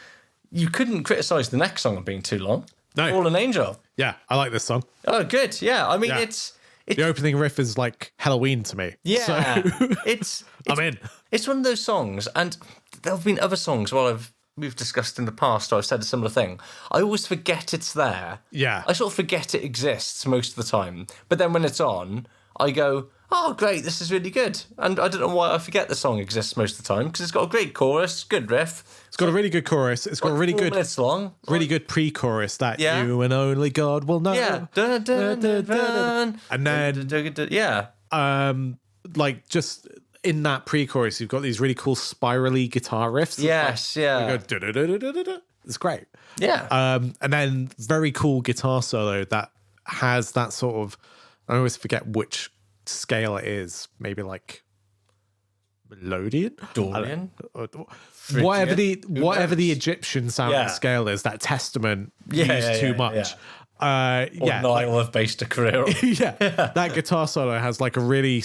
you couldn't criticise the next song on being too long. No. Fallen Angel. Yeah, I like this song. Oh, good. Yeah, I mean, it's the opening riff is like Halloween to me. Yeah, so it's I'm in. It's one of those songs, and there have been other songs we've discussed in the past, or I've said a similar thing. I always forget it's there. Yeah, I sort of forget it exists most of the time, but then when it's on, I go, oh, great, this is really good. And I don't know why I forget the song exists most of the time, because it's got a great chorus, good riff. It's got a really good chorus. It's got a really 4 good... minutes long. Really good pre-chorus that you and only God will know. Yeah. Dun, dun, dun, dun. And then... Yeah. Like, just in that pre-chorus, you've got these really cool spirally guitar riffs. Yes, yeah. You go... It's great. Yeah. And then very cool guitar solo that has that sort of... I always forget which scale it is. Maybe like Melodian? Dorian? Whatever the Egyptian sounding scale is, that Testament used too much. Yeah. Nile have based a career on. That guitar solo has like a really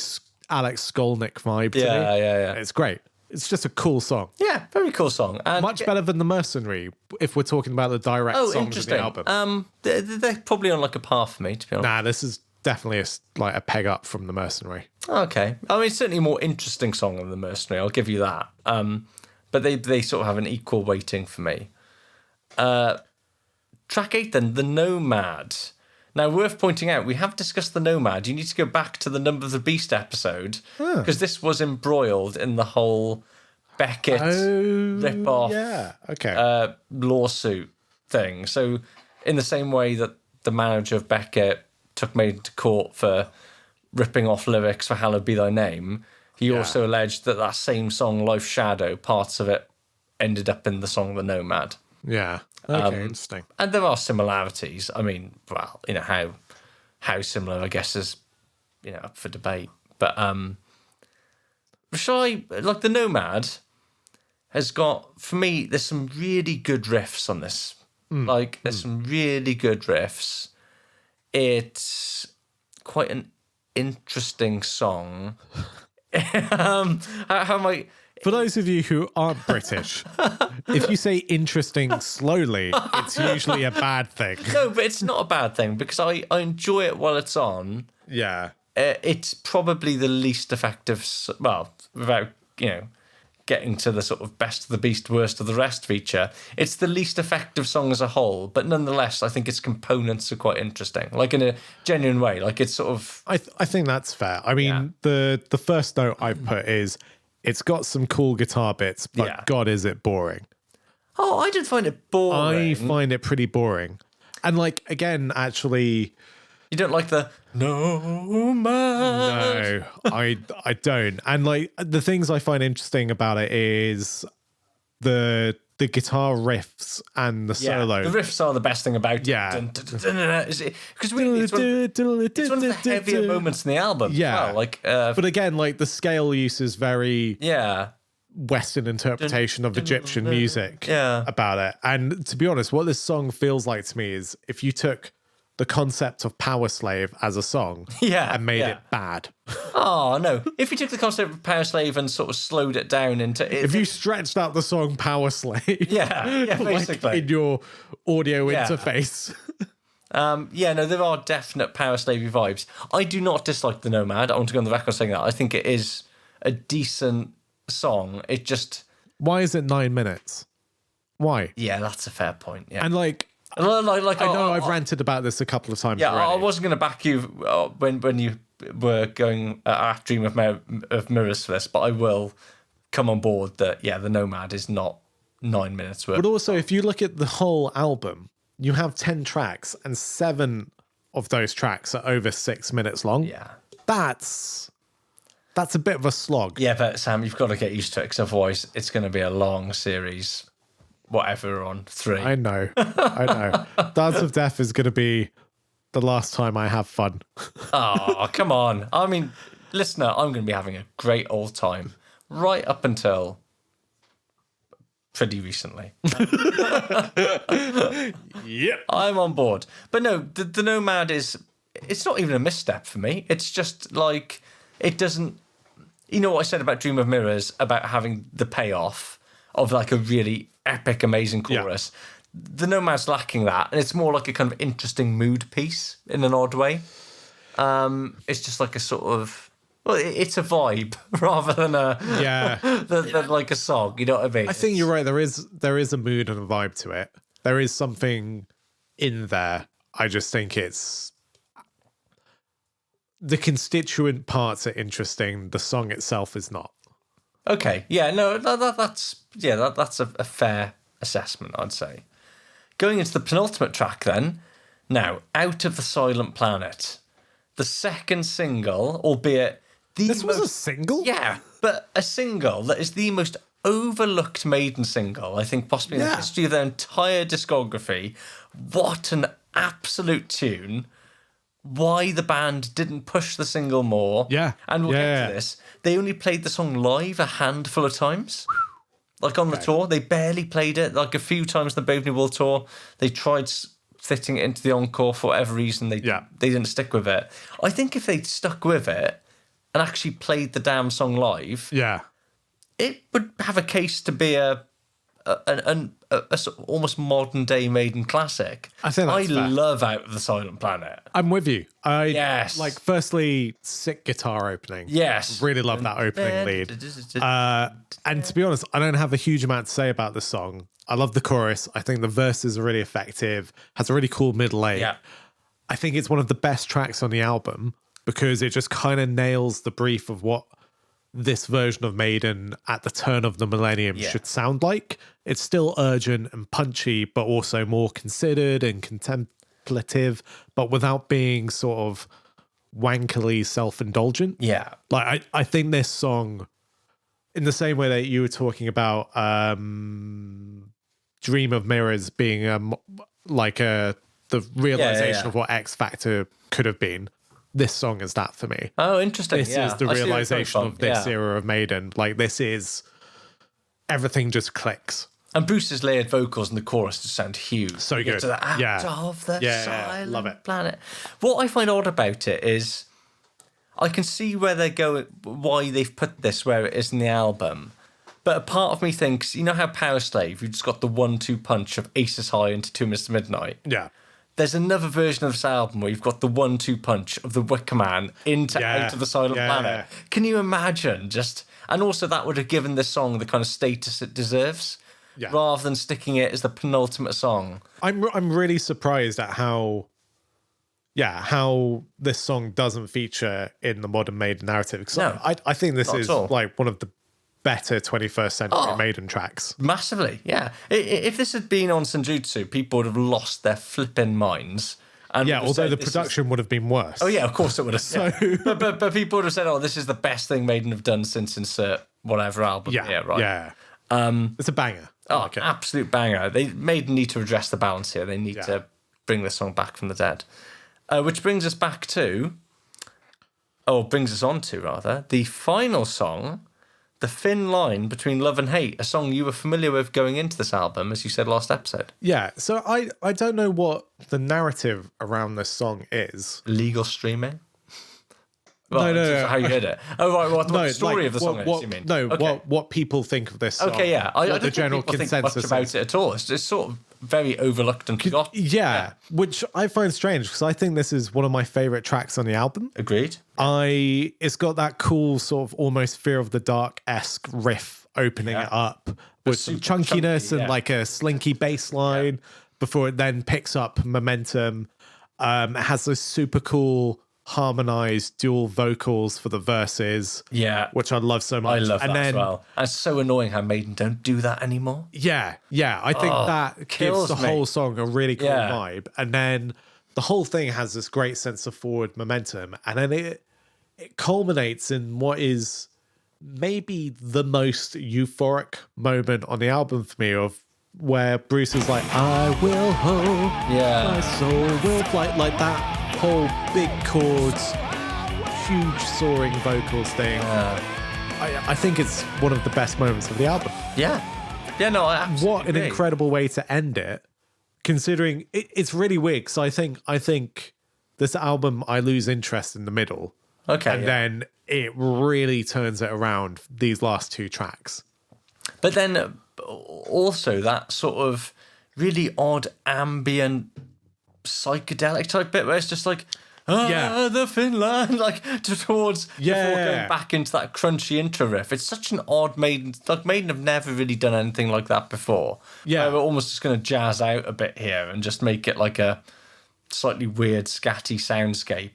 Alex Skolnick vibe to me. Yeah. It's great. It's just a cool song. Yeah, very cool song. And much better than The Mercenary, if we're talking about the direct songs of the album. They're probably on like a par for me, to be honest. Nah, this is definitely a peg up from The Mercenary. Okay. I mean, it's certainly a more interesting song than The Mercenary, I'll give you that. But they sort of have an equal weighting for me. track 8 then, The Nomad. Now, worth pointing out, we have discussed The Nomad. You need to go back to the Number of the Beast episode, because this was embroiled in the whole Beckett rip-off lawsuit thing. So in the same way that the manager of Beckett took Maiden to court for ripping off lyrics for Hallowed Be Thy Name, he also alleged that that same song, Life Shadow, parts of it ended up in the song The Nomad. Yeah. Okay, interesting. And there are similarities. I mean, well, you know, how similar, I guess, is, you know, up for debate. But The Nomad has got, for me, there's some really good riffs on this. There's some really good riffs. It's quite an interesting song. How am I... For those of you who aren't British, if you say interesting slowly, it's usually a bad thing. No, but it's not a bad thing, because I enjoy it while it's on. Yeah. It's probably the least effective, well, without, you know, getting to the sort of best of the beast, worst of the rest feature, it's the least effective song as a whole, but nonetheless, I think its components are quite interesting, like in a genuine way. Like, it's sort of... I think that's fair. I mean, the first note I've put is, it's got some cool guitar bits, but God, is it boring. Oh, I didn't find it boring. I find it pretty boring. And like, again, actually... You don't like the Nomad? No, I don't. And like, the things I find interesting about it is the guitar riffs and the solo. The riffs are the best thing about it. Yeah. Because really, it's one of the heavier moments in the album. Yeah. Well, like, but again, like, the scale use is very... Yeah. Western interpretation of Egyptian music about it. And to be honest, what this song feels like to me is if you took the concept of Power Slave as a song and made it bad. Oh, no. If you took the concept of Power Slave and sort of slowed it down into... If you stretched out the song Power Slave... Yeah, basically. Like in your audio interface. No, there are definite Power Slavey vibes. I do not dislike The Nomad. I want to go on the record saying that. I think it is a decent song. It just... Why is it 9 minutes? Why? Yeah, that's a fair point. Yeah. And like... I know I've ranted about this a couple of times. Yeah, already. I wasn't going to back you when you were going at Dream of Mirrors for this, but I will come on board that, The Nomad is not 9 minutes worth. But also, if you look at the whole album, you have 10 tracks, and 7 of those tracks are over 6 minutes long. Yeah. That's a bit of a slog. Yeah, but Sam, you've got to get used to it, because otherwise it's going to be a long series. Whatever on 3. I know. Dance of Death is going to be the last time I have fun. Oh, come on. I mean, listener, I'm going to be having a great old time right up until pretty recently. Yep. I'm on board. But no, the Nomad it's not even a misstep for me. It's just like, it doesn't... You know what I said about Dream of Mirrors, about having the payoff of like a really epic, amazing chorus. Yeah. The Nomad's lacking that, and it's more like a kind of interesting mood piece in an odd way. It's just like a sort of... Well, it's a vibe rather than than like a song. You know what I mean? I think you're right. There is a mood and a vibe to it. There is something in there. I just think it's... The constituent parts are interesting. The song itself is not. Okay, that's a fair assessment, I'd say. Going into the penultimate track then, now, Out of the Silent Planet. The second single, albeit This was a single? Yeah, but a single that is the most overlooked Maiden single, I think, possibly in the history of their entire discography. What an absolute tune. Why the band didn't push the single more. Yeah. And we'll get to this. They only played the song live a handful of times. Like on the tour, they barely played it. Like a few times on the Brave New World tour, they tried fitting it into the encore for whatever reason. They didn't stick with it. I think if they'd stuck with it and actually played the damn song live, yeah, it would have a case to be a a sort of almost modern day Maiden classic. I think that's fair. love Out of the Silent Planet. I'm with you. Yes. Like, firstly, sick guitar opening. Yes. Really love that opening lead. And to be honest, I don't have a huge amount to say about the song. I love the chorus. I think the verses are really effective. Has a really cool middle eight. Yeah. I think it's one of the best tracks on the album because it just kind of nails the brief of what this version of Maiden at the turn of the millennium should sound like. It's still urgent and punchy, but also more considered and contemplative, but without being sort of wankily self-indulgent. Yeah. Like, I think this song, in the same way that you were talking about Dream of Mirrors being the realization of what X Factor could have been, this song is that for me. Oh, interesting. This is the realization of this era of Maiden. Like, this is, everything just clicks. And Bruce's layered vocals in the chorus just sound huge. So You get good. to the Out of the Love it. Silent Planet. What I find odd about it is I can see where they're going, why they've put this where it is in the album. But a part of me thinks, you know how Power Slave, you just got the 1-2 punch of Aces High into 2 Minutes to Midnight? Yeah. There's another version of this album where you've got the 1-2 punch of the Wicker Man into Out of the Silent Planet. Can you imagine? And also that would have given this song the kind of status it deserves, rather than sticking it as the penultimate song. I'm really surprised at how this song doesn't feature in the modern Maiden narrative. No, I think this is like one of the better 21st century Maiden tracks. Massively, yeah. If this had been on Senjutsu, people would have lost their flipping minds. And although the production would have been worse. Oh, yeah, of course it would have. But people would have said, oh, this is the best thing Maiden have done since insert whatever album. Yeah, right. Yeah. It's a banger. Oh, absolute banger. Maiden need to address the balance here. They need to bring this song back from the dead. Which brings us on to the final song, The Thin Line Between Love and Hate, a song you were familiar with going into this album, as you said last episode. Yeah, so I don't know what the narrative around this song is. Legal streaming? Well, no. How you heard it. Oh, right, what the story of the song is, you mean? No, what people think of this song. Okay, yeah. I don't the general think people consensus think much about it at all. It's sort of very overlooked and forgotten. Yeah, which I find strange because I think this is one of my favorite tracks on the album. Agreed. It's got that cool sort of almost Fear of the Dark-esque riff opening it up with some chunkiness and like a slinky bass line before it then picks up momentum. It has those super cool harmonized dual vocals for the verses, which I love so much. I love that as well. And it's so annoying how Maiden don't do that anymore. I think that gives the whole song a really cool vibe. And then the whole thing has this great sense of forward momentum, and then it culminates in what is maybe the most euphoric moment on the album for me, of where Bruce is like, I will hope my soul will fly, like that whole big chords, huge soaring vocals thing. I think it's one of the best moments of the album. I absolutely What an incredible way to end it, considering it's really weird, because I think this album, I lose interest in the middle. And then it really turns it around, these last 2 tracks. But then also that sort of really odd ambient psychedelic type bit where it's just like the thin line, like towards before going back into that crunchy intro riff. It's such an odd Maiden have never really done anything like that before. We're almost just going to jazz out a bit here and just make it like a slightly weird scatty soundscape,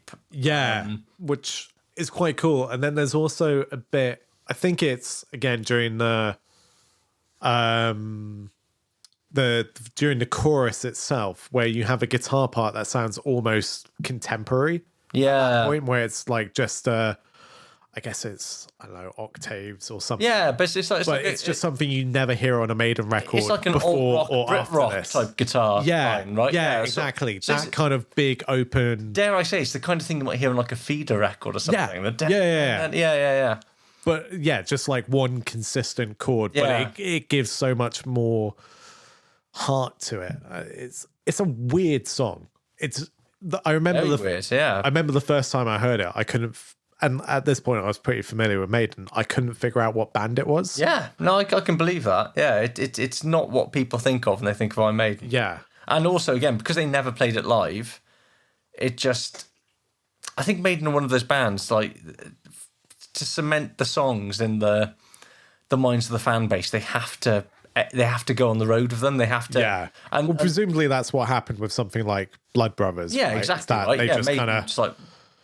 which is quite cool. And then there's also a bit, I think it's again during the during the chorus itself, where you have a guitar part that sounds almost contemporary. At that point where it's like just I guess it's, I don't know, octaves or something. But it's just something you never hear on a Maiden record. It's like an before alt rock, Brit rock type guitar line, right? Exactly. So that kind of big open. Dare I say, it's the kind of thing you might hear on like a feeder record or something. But just like one consistent chord, but it gives so much more heart to it. It's a weird song. I remember I remember the first time I heard it, I couldn't and at this point I was pretty familiar with Maiden, I couldn't figure out what band it was. Yeah, no, I can believe that. Yeah, it's not what people think of when they think of Iron Maiden. Yeah. And also, again, because they never played it live, it just... I think Maiden are one of those bands, like, to cement the songs in the minds of the fan base, they have to go on the road with them. They have to... Yeah. And, well, presumably that's what happened with something like Blood Brothers. yeah, right? exactly. That Right? they Yeah, just Maiden kind of... just like,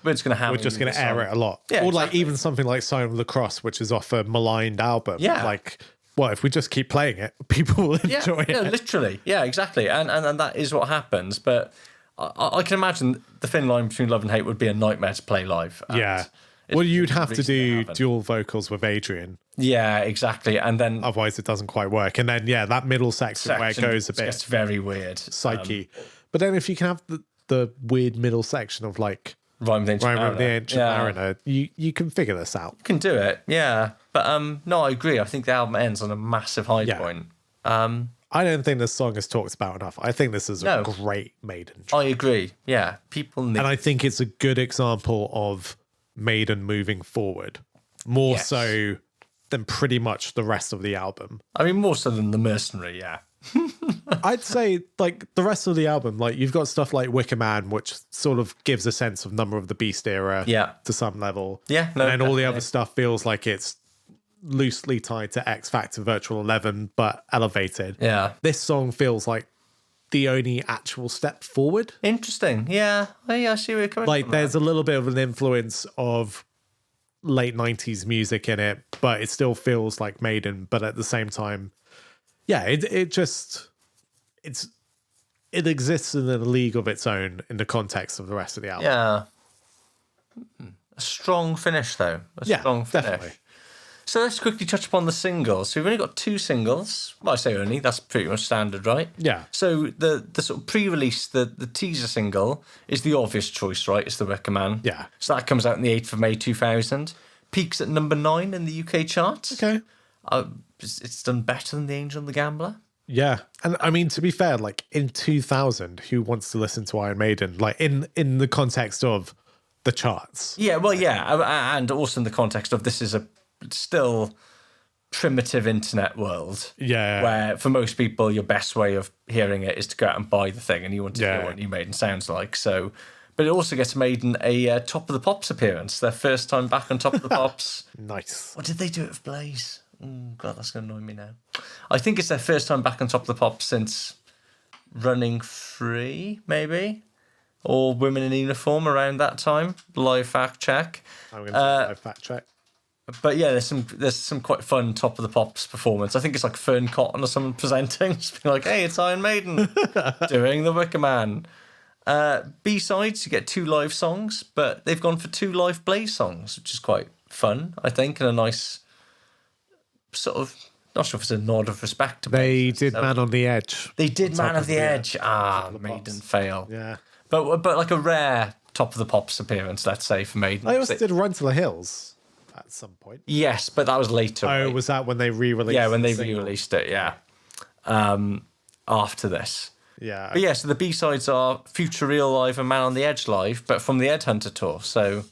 we're just going to air it a lot. Yeah, or like exactly. even something like Sign of the Cross, which is off a maligned album. Yeah. Like, well, if we just keep playing it, people will enjoy it. Yeah, literally. Yeah, exactly. And that is what happens. But I can imagine the thin line between love and hate would be a nightmare to play live. And Yeah. Well, you'd have to do dual vocals with Adrian. Yeah, exactly. And then... Otherwise, it doesn't quite work. And then, yeah, that middle section where it goes a bit... It's very weird. Psyche. But then if you can have the weird middle section of like... Rhyme with the Ancient Mariner, you can figure this out. You can do it, yeah. But no, I agree. I think the album ends on a massive high point. I don't think this song is talked about enough. I think this is a great Maiden track. I agree. Yeah, people need... And I think it's a good example of Maiden moving forward, more so than pretty much the rest of the album. I mean, more so than The Mercenary, yeah. I'd say like the rest of the album, like you've got stuff like Wicker Man, which sort of gives a sense of Number of the Beast era to some level. Yeah, no, and then all the other stuff feels like it's loosely tied to X Factor Virtual 11, but elevated. Yeah. This song feels like the only actual step forward. Interesting. Yeah. I see where you're coming like from. There's a little bit of an influence of late 90s music in it, but it still feels like Maiden. But at the same time, yeah, it exists in a league of its own in the context of the rest of the album. Yeah. A strong finish, though. A strong finish. Definitely. So let's quickly touch upon the singles. So we've only got 2 singles. Well, I say only. That's pretty much standard, right? Yeah. So the sort of pre-release, the teaser single is the obvious choice, right? It's The Wicker Man. Yeah. So that comes out on the 8th of May 2000. Peaks at number 9 in the UK charts. Okay. It's done better than The Angel and the Gambler. Yeah. And I mean, to be fair, like in 2000, who wants to listen to Iron Maiden? Like in the context of the charts. Yeah, well, yeah. And also in the context of this is a still primitive internet world. Yeah. Where for most people, your best way of hearing it is to go out and buy the thing and you want to hear what New Maiden sounds like. So, but it also gets Maiden a Top of the Pops appearance. Their first time back on Top of the Pops. Nice. What did they do it with Blaze? God, that's going to annoy me now. I think it's their first time back on Top of the Pops since Running Free, maybe? Or Women in Uniform around that time. Live fact check. I'm going to do live fact check. But yeah, there's some quite fun Top of the Pops performance. I think it's like Fern Cotton or someone presenting, just being like, "Hey, it's Iron Maiden doing The Wicker Man." B-sides, you get 2 live songs, but they've gone for 2 live Blaze songs, which is quite fun, I think, and a nice sort of, not sure if it's a nod of respect to They Blaze. did Man on the Edge. They did Man of the Edge. Top of the Maiden Pops. fail. Yeah. But like a rare Top of the Pops appearance, let's say, for Maiden. I also did Run to the Hills at some point. Yes, but that was later. Oh, right? was that when they re-released? Yeah, when they the single? re-released it, yeah. After this. Yeah. But yeah, so the B-sides are Future Real Live and Man on the Edge Live, but from the Headhunter tour, so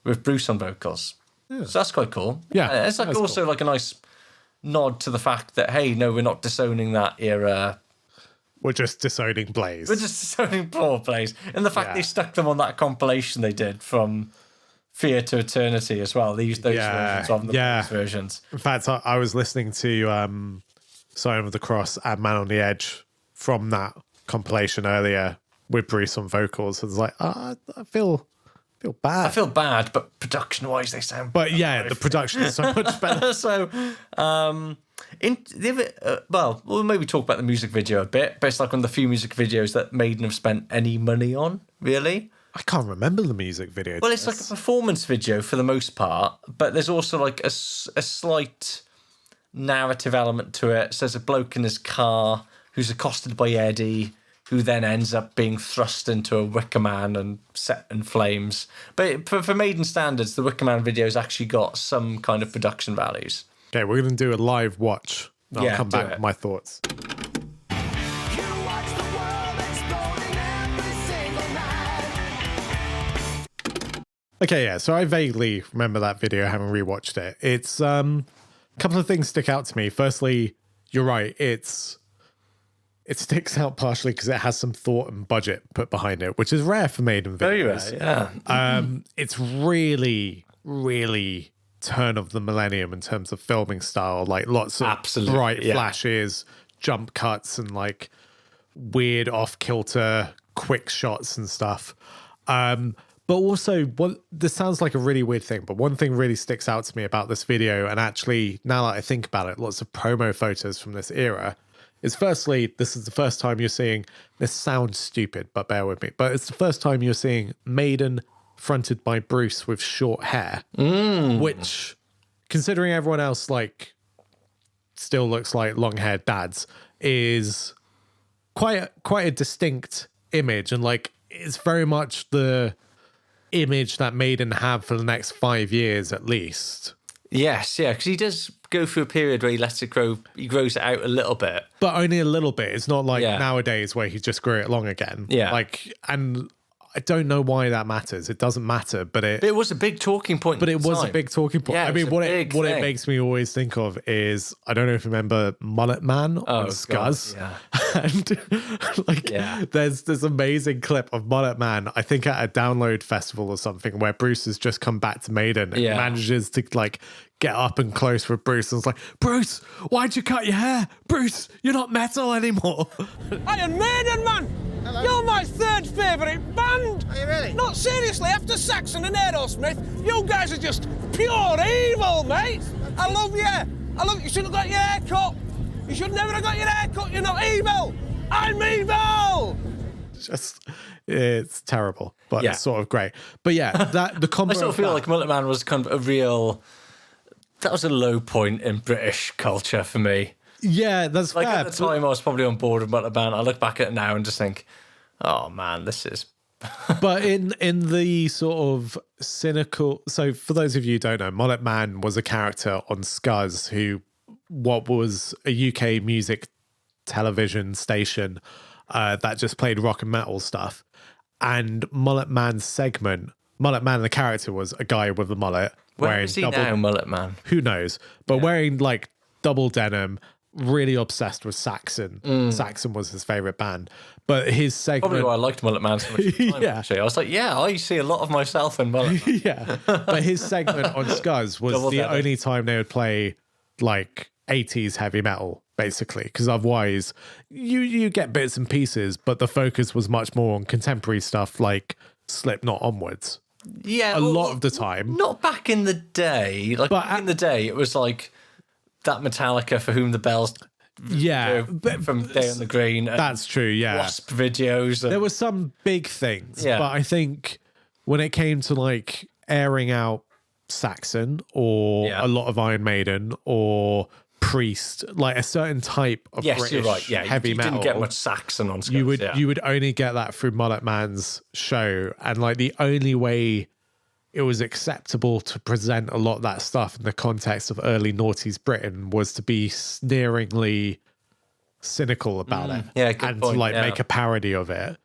with Bruce on vocals. So that's quite cool. Yeah, it's like that's also cool. like a nice nod to the fact that, hey, no, we're not disowning that era. We're just disowning Blaze. We're just disowning poor Blaze. And the fact they stuck them on that compilation they did from Fear to Eternity as well. They used those versions of the Blaze versions. In fact, I was listening to Sign of the Cross and Man on the Edge from that compilation earlier with Bruce on vocals. I was like, I feel bad. I feel bad, but production-wise, they sound. But yeah, the production is so much better. So, in the other, we'll maybe talk about the music video a bit. But it's like one of the few music videos that Maiden have spent any money on. Really, I can't remember the music video. well, it's like a performance video for the most part, but there's also like a slight narrative element to it. So there's a bloke in his car who's accosted by Eddie, who then ends up being thrust into a Wicker Man and set in flames. But for Maiden standards, the Wicker Man video's actually got some kind of production values. Okay, we're going to do a live watch. I'll come back with my thoughts. Okay, yeah. So I vaguely remember that video, having rewatched it. It's a couple of things stick out to me. Firstly, you're right. It sticks out partially because it has some thought and budget put behind it, which is rare for Maiden videos. Very rare, yeah. It's really, really turn of the millennium in terms of filming style. Like lots of bright flashes, jump cuts, and like weird off-kilter quick shots and stuff. But also, this sounds like a really weird thing, but one thing really sticks out to me about this video, and actually, now that I think about it, lots of promo photos from this era, is firstly, this is the first time you're seeing, this sounds stupid, but bear with me, but it's the first time you're seeing Maiden fronted by Bruce with short hair, which, considering everyone else, like, still looks like long-haired dads, is quite a distinct image, and, like, it's very much the image that Maiden have for the next 5 years at least. Yes, yeah, because he does go through a period where he lets it grow, he grows it out a little bit. But only a little bit. It's not like nowadays where he just grew it long again. Yeah. Like, and I don't know why that matters. It doesn't matter, but it was a big talking point. But it was a big talking point. Yeah, I mean, what it makes me always think of is, I don't know if you remember Mullet Man on Scuzz. God, and like, there's this amazing clip of Mullet Man, I think at a download festival or something, where Bruce has just come back to Maiden and manages to like get up and close with Bruce and it's like, Bruce, why'd you cut your hair? Bruce, you're not metal anymore. Iron Maiden, man! Hello. You're my third favourite band! Are you really? Not seriously, after Saxon and Aerosmith, you guys are just pure evil, mate! I love you! You should have got your hair cut! You should never have got your hair cut, you're not evil! I'm evil! It's terrible, but it's sort of great. But yeah, the combo I sort of feel like Mullet Man was kind of a real... That was a low point in British culture for me. Yeah, that's like fair. At the time, I was probably on board with Mullet Man. I look back at it now and just think, oh man, this is... But in the sort of cynical... So for those of you who don't know, Mullet Man was a character on Scuzz who... What was a UK music television station that just played rock and metal stuff. And Mullet Man's segment... Mullet Man, the character, was a guy with a mullet. Where is he now, Mullet Man? Who knows? But wearing like double denim, really obsessed with Saxon. Saxon was his favourite band. But his segment... Probably why I liked Mullet Man so much at the time, actually. I was like, I see a lot of myself in Mullet Man. Yeah. But his segment on Scuzz was double the only time they would play like 80s heavy metal, basically. Because otherwise, you get bits and pieces, but the focus was much more on contemporary stuff like Slipknot onwards. Yeah, a lot of the time. Not back in the day. Like back in the day, it was like that Metallica For Whom the Bells. From Day on the Green. That's true. Yeah, Wasp videos. There were some big things, but I think when it came to like airing out Saxon or a lot of Iron Maiden or Priest, like a certain type of British you're right. heavy metal. You didn't get much Saxon on Scuzz. You would only get that through Mullet Man's show, and like the only way it was acceptable to present a lot of that stuff in the context of early noughties Britain was to be sneeringly cynical about it, and to like make a parody of it.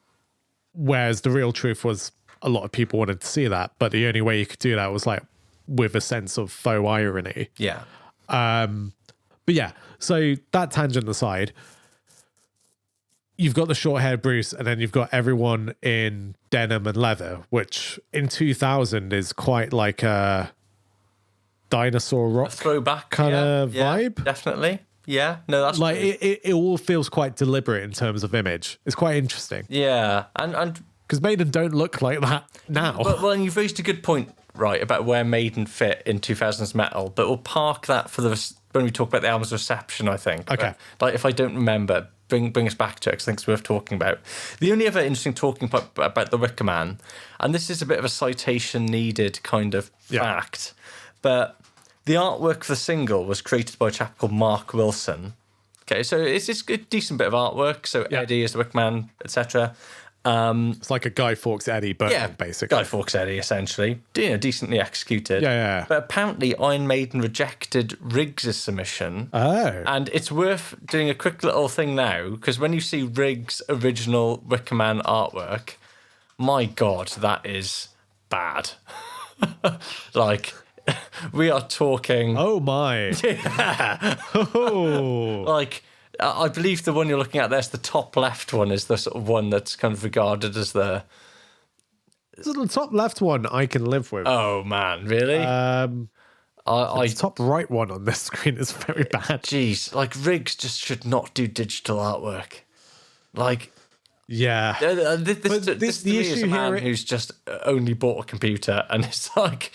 Whereas the real truth was a lot of people wanted to see that, but the only way you could do that was like with a sense of faux irony. Yeah. But yeah, so that tangent aside, you've got the short-haired Bruce, and then you've got everyone in denim and leather, which in 2000 is quite like a dinosaur rock throwback kind of vibe. Definitely. Yeah. No, that's like it all feels quite deliberate in terms of image. It's quite interesting. Yeah, and because Maiden don't look like that now. Well, and you've raised a good point, right, about where Maiden fit in 2000s metal, but we'll park that for when we talk about the album's reception, I think. Okay. But, like, if I don't remember, bring us back to it, because I think it's worth talking about. The only other interesting talking point about the Wicker Man, and this is a bit of a citation needed kind of fact, but the artwork for the single was created by a chap called Mark Wilson. Okay, so it's a decent bit of artwork. So Eddie is the Wicker Man, etc. It's like a Guy Fawkes Eddie burn, basically. Guy Fawkes Eddie, essentially. Decently executed. Yeah. But apparently Iron Maiden rejected Riggs' submission. Oh. And it's worth doing a quick little thing now, because when you see Riggs' original Wicker Man artwork, my God, that is bad. Like, we are talking... Oh, my. Oh. Like, I believe the one you're looking at there's the top left one is the sort of one that's kind of regarded as the... So the top left one I can live with. Oh, man, really? The top right one on this screen is very bad. Jeez, like, Riggs just should not do digital artwork. Like... Yeah. This to me is a man here who's just only bought a computer and it's like,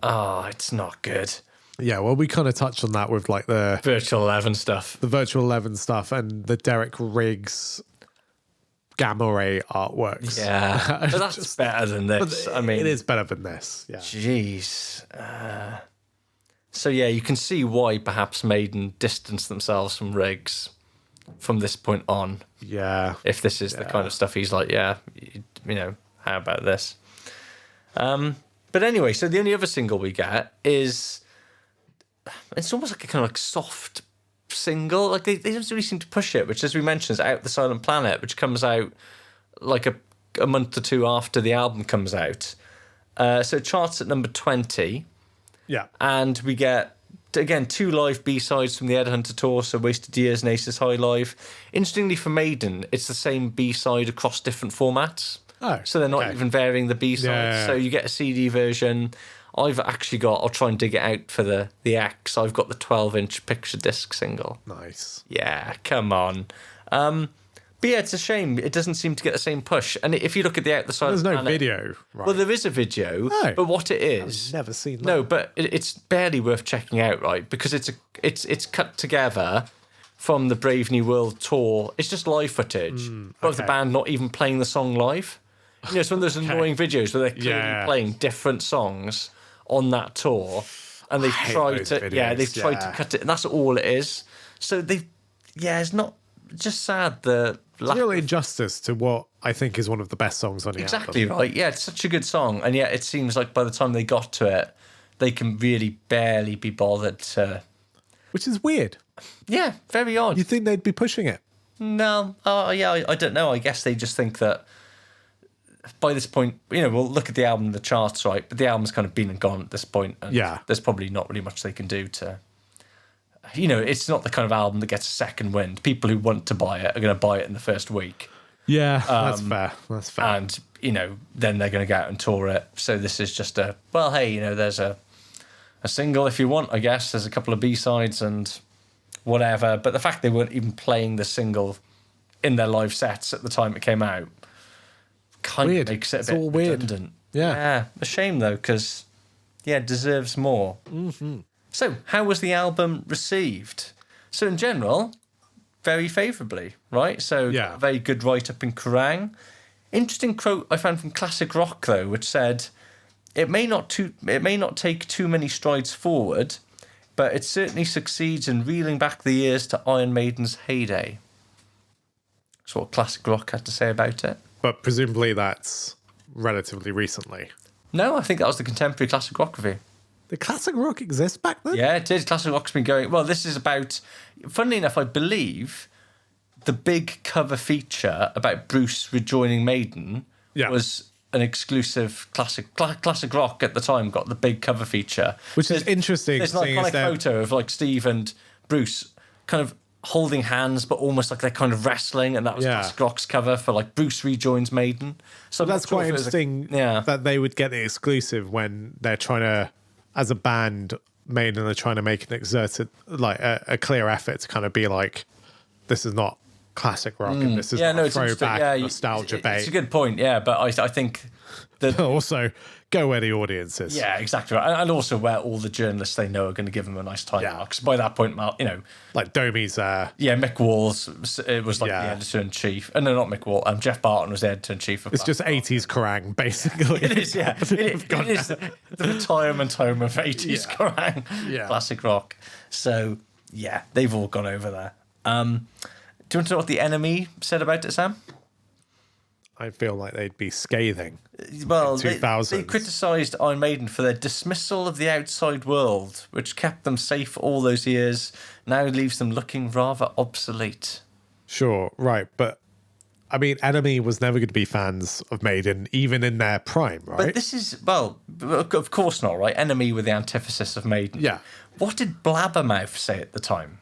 it's not good. Yeah, well, we kind of touched on that with like the Virtual 11 stuff. The Virtual 11 stuff and the Derek Riggs gamma ray artworks. Yeah, but that's better than this. I mean, it is better than this. Yeah. Jeez. So yeah, you can see why perhaps Maiden distanced themselves from Riggs from this point on. Yeah. If this is the kind of stuff he's like, yeah, you know, how about this? But anyway, so the only other single we get is, it's almost like a kind of like soft single. Like they don't really seem to push it, which, as we mentioned, is Out the Silent Planet, which comes out like a month or two after the album comes out. So it charts at number 20. Yeah. And we get, again, 2 live B-sides from the Ed Hunter tour, so Wasted Years and Aces High Live. Interestingly for Maiden, it's the same B-side across different formats. Oh, so they're not even varying the B-sides. Yeah. So you get a CD version. I've actually got, I'll try and dig it out for the X. I've got the 12-inch picture disc single. Nice. Yeah, come on. But yeah, it's a shame. It doesn't seem to get the same push. And if you look at the Out the Silent There's no Planet, video, right? Well, there is a video, but what it is... I've never seen that. No, but it's barely worth checking out, right? Because it's cut together from the Brave New World tour. It's just live footage of the band not even playing the song live. You know, it's one of those annoying videos where they're clearly playing different songs on that tour, and they've tried to to cut it, and that's all it is. So it's not, just sad the it's real injustice to what I think is one of the best songs on the album. Exactly right. Yeah, it's such a good song, and yet it seems like by the time they got to it, they can really barely be bothered to. Which is weird. Yeah, very odd. You think they'd be pushing it? No, I don't know. I guess they just think that by this point, you know, we'll look at the album, the charts, right? But the album's kind of been and gone at this point, and there's probably not really much they can do to. You know, it's not the kind of album that gets a second wind. People who want to buy it are going to buy it in the first week. Yeah, that's fair. That's fair. And, you know, then they're going to go out and tour it. So this is just hey, you know, there's a single if you want, I guess. There's a couple of B-sides and whatever. But the fact they weren't even playing the single in their live sets at the time it came out kind of makes it a bit redundant. Yeah. A shame, though, because, it deserves more. Mm-hmm. So, how was the album received? So, in general, very favourably, right? So, a very good write-up in Kerrang. Interesting quote I found from Classic Rock, though, which said, it may not take too many strides forward, but it certainly succeeds in reeling back the years to Iron Maiden's heyday. That's what Classic Rock had to say about it. But presumably that's relatively recently. No, I think that was the contemporary Classic Rock review. Did Classic Rock exist back then? Yeah, it did. Classic Rock's been going... Well, this is about... Funnily enough, I believe the big cover feature about Bruce rejoining Maiden was an exclusive Classic Rock at the time got the big cover feature. Which is interesting. There's an iconic photo of like Steve and Bruce kind of holding hands, but almost like they're kind of wrestling, and that was Classic Rock's cover for like Bruce rejoins Maiden. So that's quite interesting that they would get the exclusive when they're trying to... As a band, Maiden are trying to make an exerted, like a clear effort to kind of be like, this is not classic rock and this is not throwback nostalgia bait. It's a good point, but I think that also go where the audience is. Yeah, exactly right, and also where all the journalists they know are going to give them a nice time. Because by that point, you know, like Domi's. Mick Wall's it was like the editor in chief, and no, not Mick Wall. Jeff Barton was the editor in chief. It's just 80s Kerrang, basically. It is, It is the retirement home of 80s Kerrang, classic rock. So they've all gone over there. Do you want to know what the Enemy said about it, Sam? I feel like they'd be scathing. Well, they criticised Iron Maiden for their dismissal of the outside world, which kept them safe all those years, now leaves them looking rather obsolete. Sure, right, but I mean, Enemy was never going to be fans of Maiden, even in their prime, right? But this is, well, of course not, right? Enemy were the antithesis of Maiden. Yeah. What did Blabbermouth say at the time?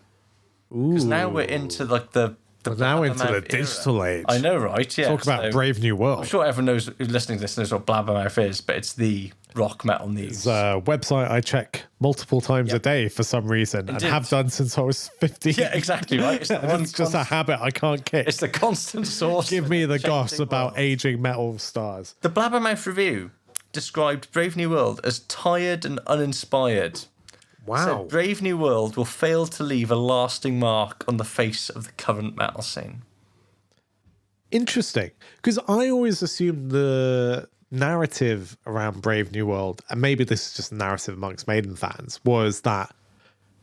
Because now we're into like the now into the Blabbermouth digital age. I know, right? Yeah. Talk about so Brave New World. I'm sure everyone knows who's listening to this knows what Blabbermouth is, but it's the rock metal news. It's a website I check multiple times a day for some reason and have done since I was 15. Yeah, exactly, right? It's, It's just a habit I can't kick. It's the constant source. Give me the goss changing about world. aging metal stars. The Blabbermouth review described Brave New World as tired and uninspired. Wow. Said Brave New World will fail to leave a lasting mark on the face of the current metal scene. Interesting. Because I always assumed the narrative around Brave New World, and maybe this is just a narrative amongst Maiden fans, was that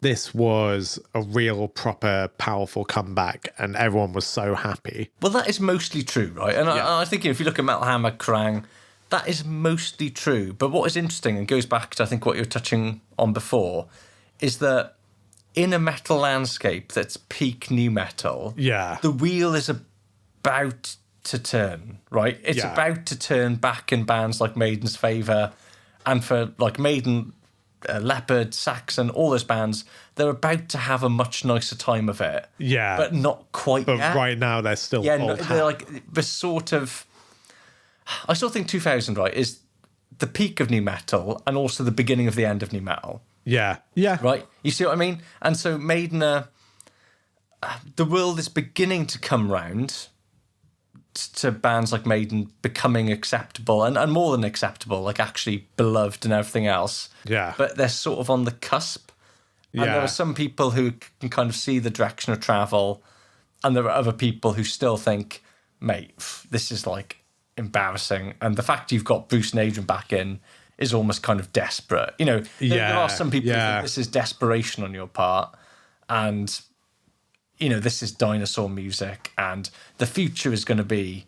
this was a real, proper, powerful comeback and everyone was so happy. Well, that is mostly true, right? And I think if you look at Metal Hammer, Krang, that is mostly true. But what is interesting, and goes back to, I think, what you were touching on before, is that in a metal landscape that's peak new metal, Yeah. the wheel is about to turn, right? It's Yeah. about to turn back in bands like Maiden's favour, and for like Maiden, Leopard, Saxon, all those bands, they're about to have a much nicer time of it. Yeah. But not quite But yet. right now they're still Yeah, no, old they're hat. like the sort of. I still think 2000, right, is the peak of new metal and also the beginning of the end of new metal, Yeah. Yeah. right? You see what I mean? And so Maiden, the world is beginning to come round to bands like Maiden becoming acceptable and more than acceptable, like actually beloved and everything else. Yeah. But they're sort of on the cusp. And there Yeah. are some people who can kind of see the direction of travel, and there are other people who still think, mate, this is like embarrassing. And the fact you've got Bruce and Adrian back in is almost kind of desperate. You know, there are some people who think this is desperation on your part. And, you know, this is dinosaur music and the future is going to be,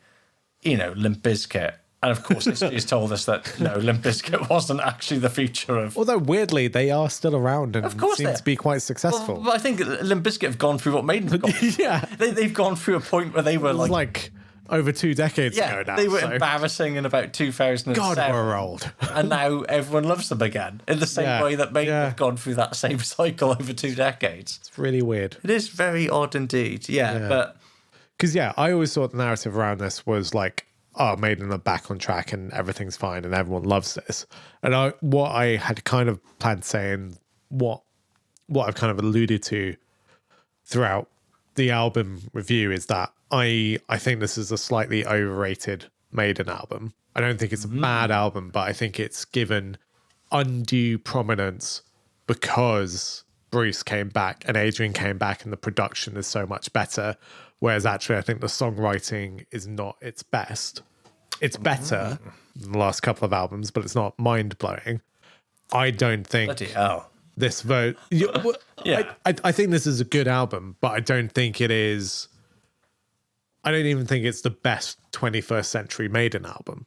you know, Limp Bizkit. And of course, history has told us that, no, Limp Bizkit wasn't actually the future of... Although weirdly, they are still around and Of course seem they to be quite successful. Well, I think Limp Bizkit have gone through what Maiden have gone through. Yeah. They've gone through a point where they were It was like over 2 decades ago now. they were so- embarrassing in about 2007. God, we're old. And now everyone loves them again in the same Yeah, way that Maiden yeah. have gone through that same cycle over 2 decades. It's really weird. It is very odd indeed. Yeah. But Because, yeah, I always thought the narrative around this was like, oh, Maiden are back on track and everything's fine and everyone loves this. And what I had kind of planned saying, what I've kind of alluded to throughout the album review is that I think this is a slightly overrated Maiden album. I don't think it's a bad album, but I think it's given undue prominence because Bruce came back and Adrian came back and the production is so much better. Whereas actually, I think the songwriting is not its best. It's better than the last couple of albums, but it's not mind-blowing. I don't think bloody hell. this vote... Yeah. I think this is a good album, but I don't think it is... I don't even think it's the best 21st century Maiden album.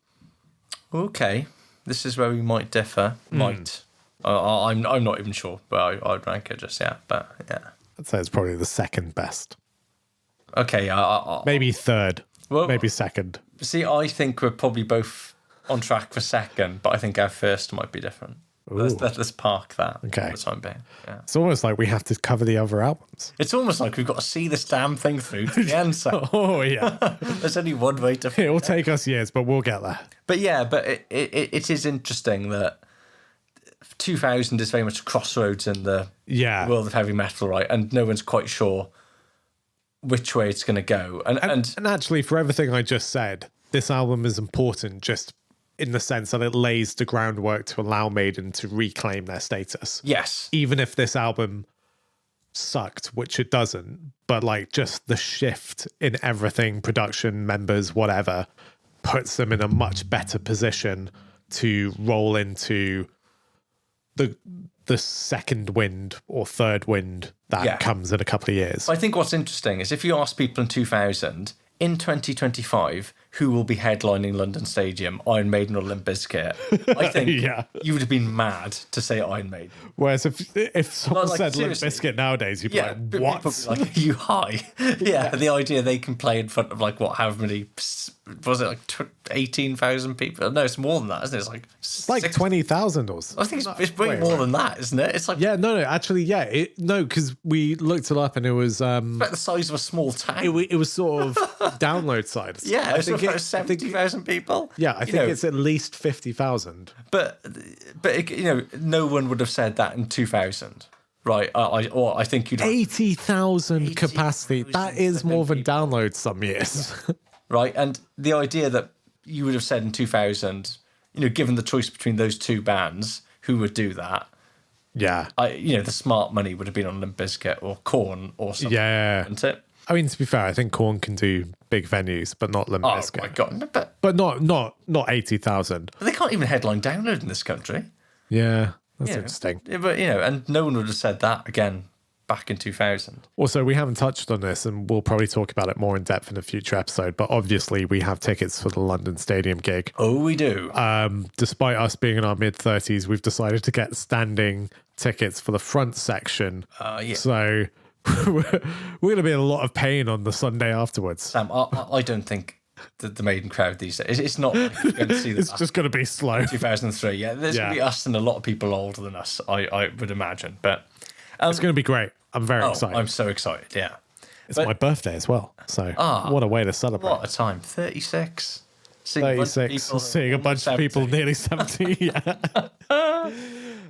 Okay. This is where we might differ. Might. I'm not even sure, but I'd rank it just yet. But yeah. I'd say it's probably the second best. Okay. Maybe third. Well- maybe second. See, I think we're probably both on track for second, but I think our first might be different. Let's park that Okay. for the time being. Yeah. It's almost like we have to cover the other albums. It's almost like we've got to see this damn thing through to the end. So Oh, yeah. there's only one way to. It will take us years, but we'll get there. But yeah, but it is interesting that 2000 is very much a crossroads in the Yeah. world of heavy metal, right? And no one's quite sure which way it's going to go. And And actually, for everything I just said, this album is important just in the sense that it lays the groundwork to allow Maiden to reclaim their status. yes, Even if this album sucked, which it doesn't, but like just the shift in everything, production, members, whatever, puts them in a much better position to roll into the second wind or third wind that comes in a couple of years. I think what's interesting is if you ask people in 2000, in 2025, who will be headlining London Stadium, Iron Maiden or Limp Bizkit, I think you would have been mad to say Iron Maiden. Whereas if someone Like, said Limp seriously. Bizkit nowadays, you'd be like, but what? people would be like, are you high? Yeah, the idea they can play in front of like however many, was it like 18,000 people? No, it's more than that, isn't it? It's like 20,000 or something. I think it's way more than that, isn't it? It's like No, actually, because we looked it up and it was about the size of a small town. it was sort of download side. Yeah, it's about 70,000 people. Yeah, I think it's at least 50,000. But no one would have said that in 2000, right? I think you'd have 80,000 capacity. That is more than downloads some years. right? And the idea that you would have said in 2000, given the choice between those two bands, who would do that? Yeah. The smart money would have been on Limp Bizkit or Korn or something. Yeah. Wouldn't it? I mean, to be fair, I think Korn can do big venues, but not Limp Bizkit. Oh my god! No, But not 80,000. But they can't even headline download in this country. Yeah, that's interesting. But and no one would have said that again back in 2000. Also, we haven't touched on this, and we'll probably talk about it more in depth in a future episode. But obviously, we have tickets for the London Stadium gig. Oh, we do. Despite us being in our mid-30s, we've decided to get standing tickets for the front section. Yeah. So we're going to be in a lot of pain on the Sunday afterwards. Sam, I don't think the Maiden crowd these days. It's not like you're going to see It's just going to be slow. 2003. Yeah, there's going to be us and a lot of people older than us. I would imagine, but it's going to be great. I'm very excited. I'm so excited. Yeah, it's my birthday as well. So what a way to celebrate. What a time! 36. 36. Seeing a bunch of people nearly 70. Yeah.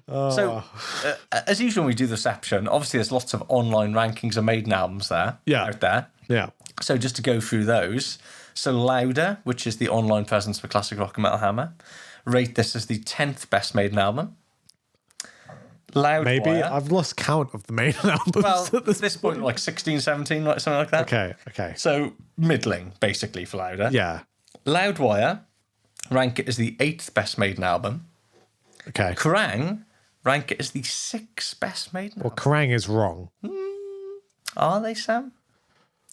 So, as usual, when we do the reception, obviously there's lots of online rankings of Maiden albums out there. Yeah. So just to go through those. So Louder, which is the online presence for Classic Rock and Metal Hammer, rate this as the 10th best Maiden album. Loudwire. Maybe. I've lost count of the Maiden albums Well, at this point, like 16, 17, like something like that. Okay. So middling, basically, for Louder. Yeah. Loudwire rank it as the 8th best Maiden album. Okay. Kerrang rank it as the 6th best Maiden Well, album. Kerrang is wrong. Are they, Sam?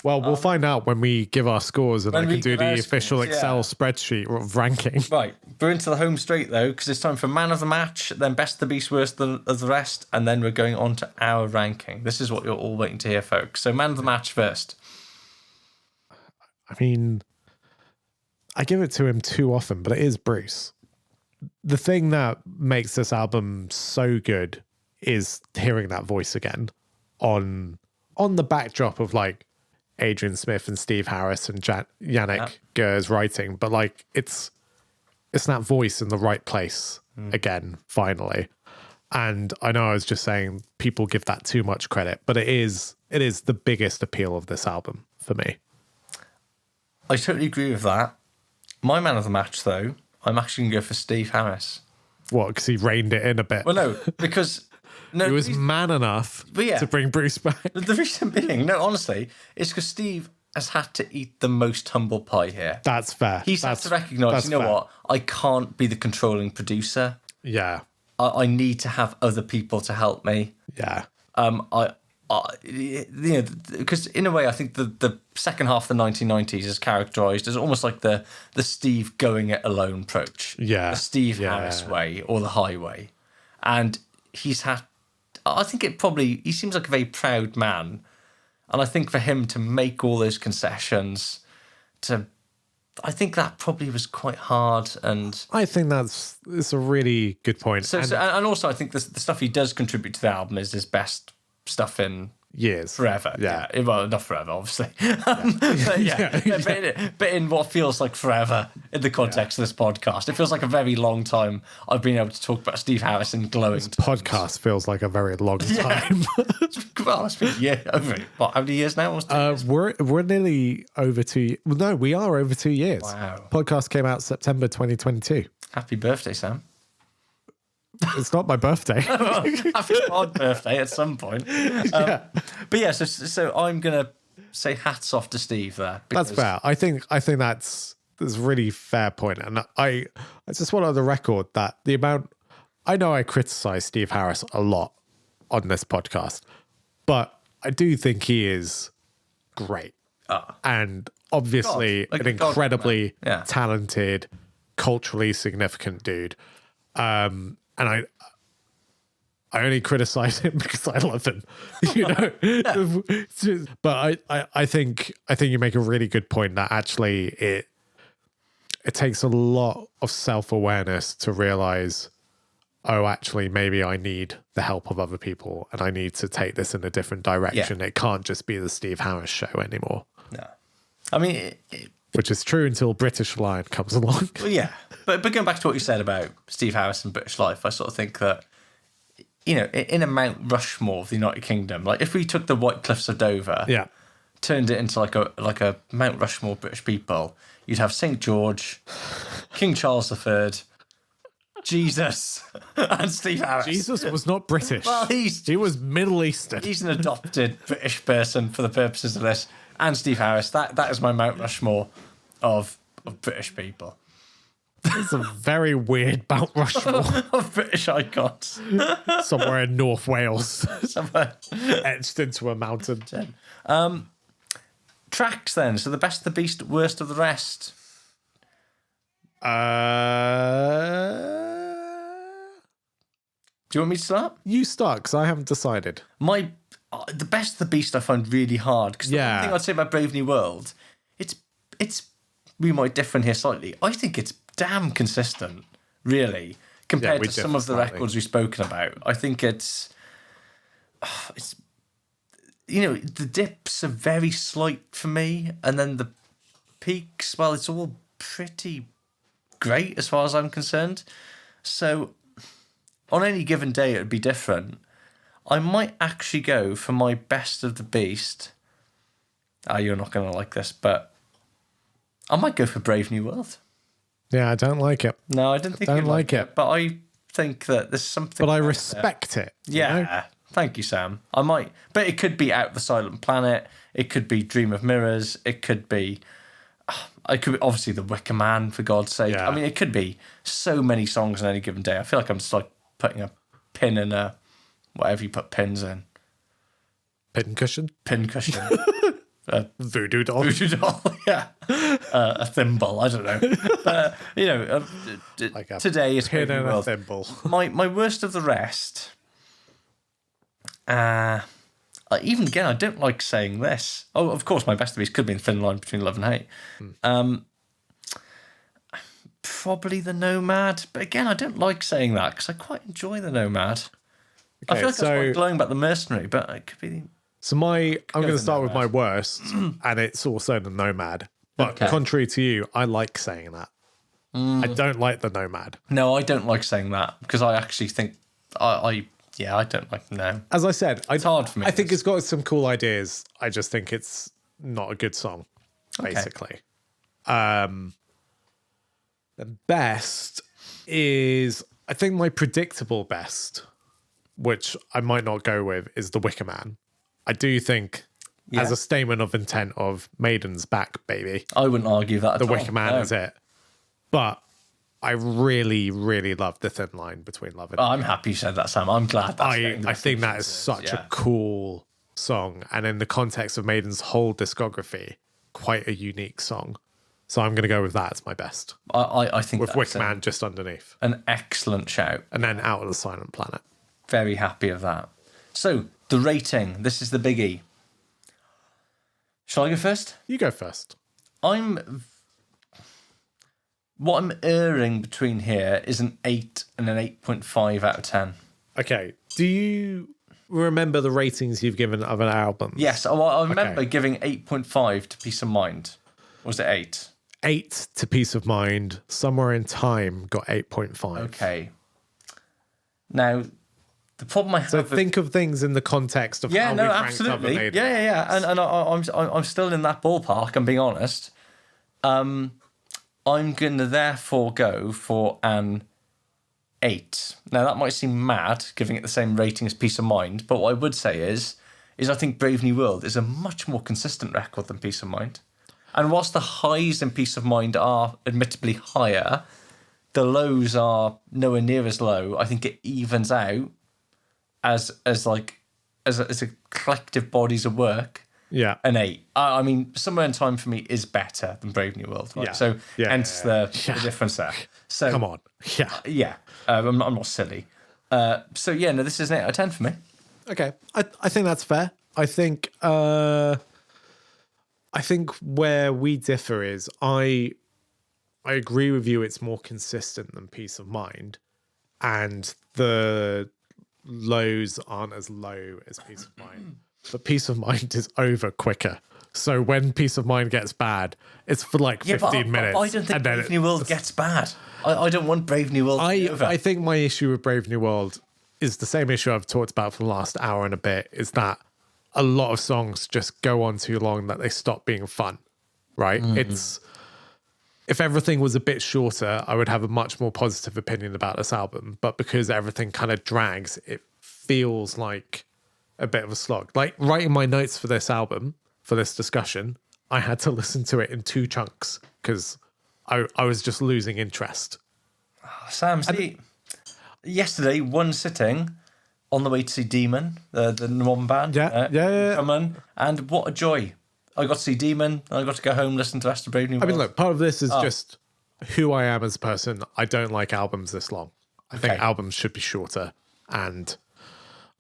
Well, we'll find out when we give our scores and I can do the official Excel spreadsheet of ranking. Right, we're into the home straight though, because it's time for man of the match, then best of the beast, worst of the rest, and then we're going on to our ranking. This is what you're all waiting to hear, folks. So man of the match first. I mean, I give it to him too often, but it is Bruce. The thing that makes this album so good is hearing that voice again on the backdrop of like Adrian Smith and Steve Harris and Yannick Gers writing, but like it's that voice in the right place again, finally. And I know I was just saying people give that too much credit, but it is the biggest appeal of this album for me. I totally agree with that. My man of the match, though, I'm actually going to go for Steve Harris. What, because he reined it in a bit? Well, no, because... No, he was man enough to bring Bruce back. The reason being, no, honestly, it's because Steve has had to eat the most humble pie here. That's fair. He's had to recognise, you know what, I can't be the controlling producer. Yeah. I need to have other people to help me. Yeah. Because in a way, I think the second half of the 1990s is characterised as almost like the Steve going it alone approach. Yeah. The Steve Harris way or the highway. And he's had, I think he seems like a very proud man. And I think for him to make all those concessions, I think that probably was quite hard. And I think it's a really good point. And also, I think the stuff he does contribute to the album is his best stuff in years. Forever. Yeah. Well, not forever, obviously. But in what feels like forever in the context of this podcast. It feels like a very long time I've been able to talk about Steve Harris in glowing This podcast feels like a very long time. Well, it's been over. What, how many years now? We're nearly over 2 years. Well, no, we are over 2 years. Wow. Podcast came out September 2022. Happy birthday, Sam. It's not my birthday. Happy odd birthday at some point. But yeah, so I'm gonna say hats off to Steve there. That's fair. I think that's a really fair point. And I just want on the record that the amount I know I criticize Steve Harris a lot on this podcast, but I do think he is great. And obviously Like an a god, incredibly yeah. talented, culturally significant dude. And I only criticize him because I love him, you know. But I think you make a really good point that actually it takes a lot of self-awareness to realize, oh, actually, maybe I need the help of other people and I need to take this in a different direction. Yeah. It can't just be the Steve Harris show anymore. No. I mean, Which is true until British Lion comes along. well, yeah. But going back to what you said about Steve Harris and British Life, I sort of think that, you know, in a Mount Rushmore of the United Kingdom, like if we took the White Cliffs of Dover, Yeah. turned it into like a Mount Rushmore of British people, you'd have St. George, King Charles III, Jesus, and Steve Harris. Jesus was not British. Well, he was Middle Eastern. He's an adopted British person for the purposes of this. And Steve Harris, that is my Mount Rushmore of British people. It's a very weird Mount Rushmore Of British icons. somewhere in North Wales, Somewhere. etched into a mountain. Tracks then. So the best of the beast, worst of the rest. Do you want me to start? You start, because I haven't decided. The best of the beast I find really hard, because the Yeah. one thing I'd say about Brave New World, it's we might differ in here slightly. I think it's damn consistent, really, compared we to some differ of the slightly. records we've spoken about. I think it's you know, the dips are very slight for me, and then the peaks, well, it's all pretty great as far as I'm concerned. So on any given day, it would be different. I might actually go for my best of the beast. You're not going to like this, but I might go for Brave New World. Yeah, I don't like it. No, I didn't think Don't you'd like it. but I think that there's something. But I about it. respect it. you Yeah. know? Thank you, Sam. I might, but it could be Out the Silent Planet. It could be Dream of Mirrors. It could be. It could be obviously The Wicker Man, for God's sake. Yeah. I mean, it could be so many songs on any given day. I feel like I'm just like putting a pin in a whatever you put pins in. Pincushion, Pin cushion. voodoo doll. Voodoo doll, yeah. A thimble, I don't know. But, you know, Like a today is pin Brave New and a World. thimble. My worst of the rest. Even again, I don't like saying this. Oh, of course, my best of these could be in thin line between love and hate. Probably the Nomad, but again, I don't like saying that because I quite enjoy the Nomad. I feel like so- I was quite glowing about the Mercenary, but it could be. So I'm going to the start with my Nomad. worst, and it's also the Nomad. But Okay. contrary to you, I like saying that. I don't like the Nomad. No, I don't like saying that because I actually think I don't like no. As I said, it's hard for me I think to- it's got some cool ideas. I just think it's not a good song, basically. The best is, I think my predictable best, which I might not go with, is The Wicker Man. I do think, as a statement of intent of Maiden's back, baby, I wouldn't argue that. The Wicker Man is it. But I really, really love the thin line between love and I'm happy you said that, Sam. I'm glad. That's I think that is such a cool song, and in the context of Maiden's whole discography, quite a unique song. So I'm going to go with that as my best, I think with that's Wicker Man just underneath, an excellent shout. and then Out of the Silent Planet. Very happy of that. So the rating. This is the biggie. Shall I go first? You go first. What I'm erring between here is an 8 and an 8.5 out of 10. Okay. Do you remember the ratings you've given other albums? Yes, I remember giving 8.5 to Peace of Mind. Or was it 8? 8 to Peace of Mind. Somewhere in Time got 8.5. Okay. Now, the problem I have... So think of things in the context of how we've ranked other absolutely. Maiden. Yeah. And I'm still in that ballpark, I'm being honest. I'm going to therefore go for an 8. Now, that might seem mad, giving it the same rating as Peace of Mind, but what I would say is I think Brave New World is a much more consistent record than Peace of Mind. And whilst the highs in Peace of Mind are admittedly higher, the lows are nowhere near as low. I think it evens out as a collective bodies of work. Yeah. an 8. I mean, Somewhere in Time for me is better than Brave New World. Right? Yeah. So hence the Yeah. difference there. So Come on. Yeah. Yeah. I'm not silly. So yeah, no, this is an 8 out of 10 for me. Okay. I think that's fair. I think where we differ is I agree with you, it's more consistent than Peace of Mind, and the lows aren't as low as Peace of Mind. But Peace of Mind is over quicker. So when Peace of Mind gets bad, it's for like 15 minutes. I don't think Brave New World gets bad. I don't want Brave New World to be over. I think my issue with Brave New World is the same issue I've talked about for the last hour and a bit, is that a lot of songs just go on too long that they stop being fun, right? It's if everything was a bit shorter, I would have a much more positive opinion about this album. But because everything kind of drags, it feels like a bit of a slog. Like writing my notes for this album, for this discussion, I had to listen to it in 2 chunks because I was just losing interest. Sam, see, yesterday, one sitting on the way to see Demon, the one band. Come on, and what a joy. I got to see Demon, and I got to go home, listen to the rest of Brave New World. I mean, look, part of this is just who I am as a person. I don't like albums this long. I think albums should be shorter, and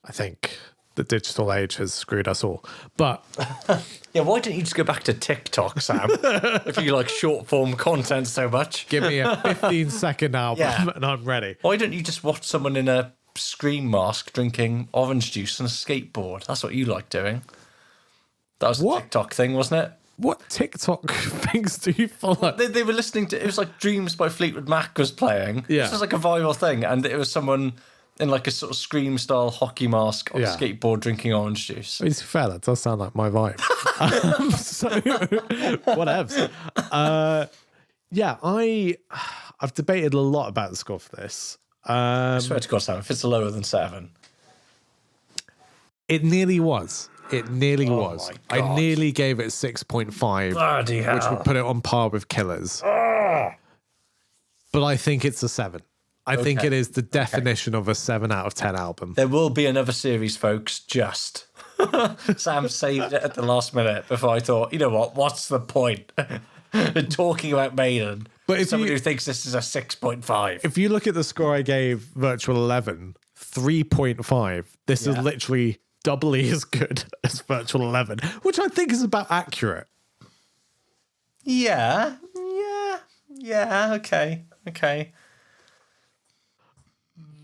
I think the digital age has screwed us all. But yeah, why don't you just go back to TikTok, Sam? If you like short form content so much, give me a 15-second album and I'm ready. Why don't you just watch someone in a Scream mask drinking orange juice on a skateboard? That's what you like doing. That was a TikTok thing, wasn't it? What TikTok things do you follow? They were listening to, it was like Dreams by Fleetwood Mac was playing. Yeah. This was like a viral thing, and it was someone in like a sort of Scream style hockey mask on a skateboard drinking orange juice. I mean, to be fair, that does sound like my vibe. So whatever. I've debated a lot about the score for this. I swear to God, Sam, if it's lower than 7. It nearly was. It nearly was. I nearly gave it 6.5, Bloody hell. which would put it on par with Killers. But I think it's a 7. I think it is the definition of a 7 out of 10 album. There will be another series, folks, just. Sam saved it at the last minute before I thought, you know what, what's the point in talking about Maiden? But if someone who thinks this is a 6.5. If you look at the score I gave Virtual 11, 3.5, this is literally doubly as good as Virtual 11, which I think is about accurate. Yeah, okay.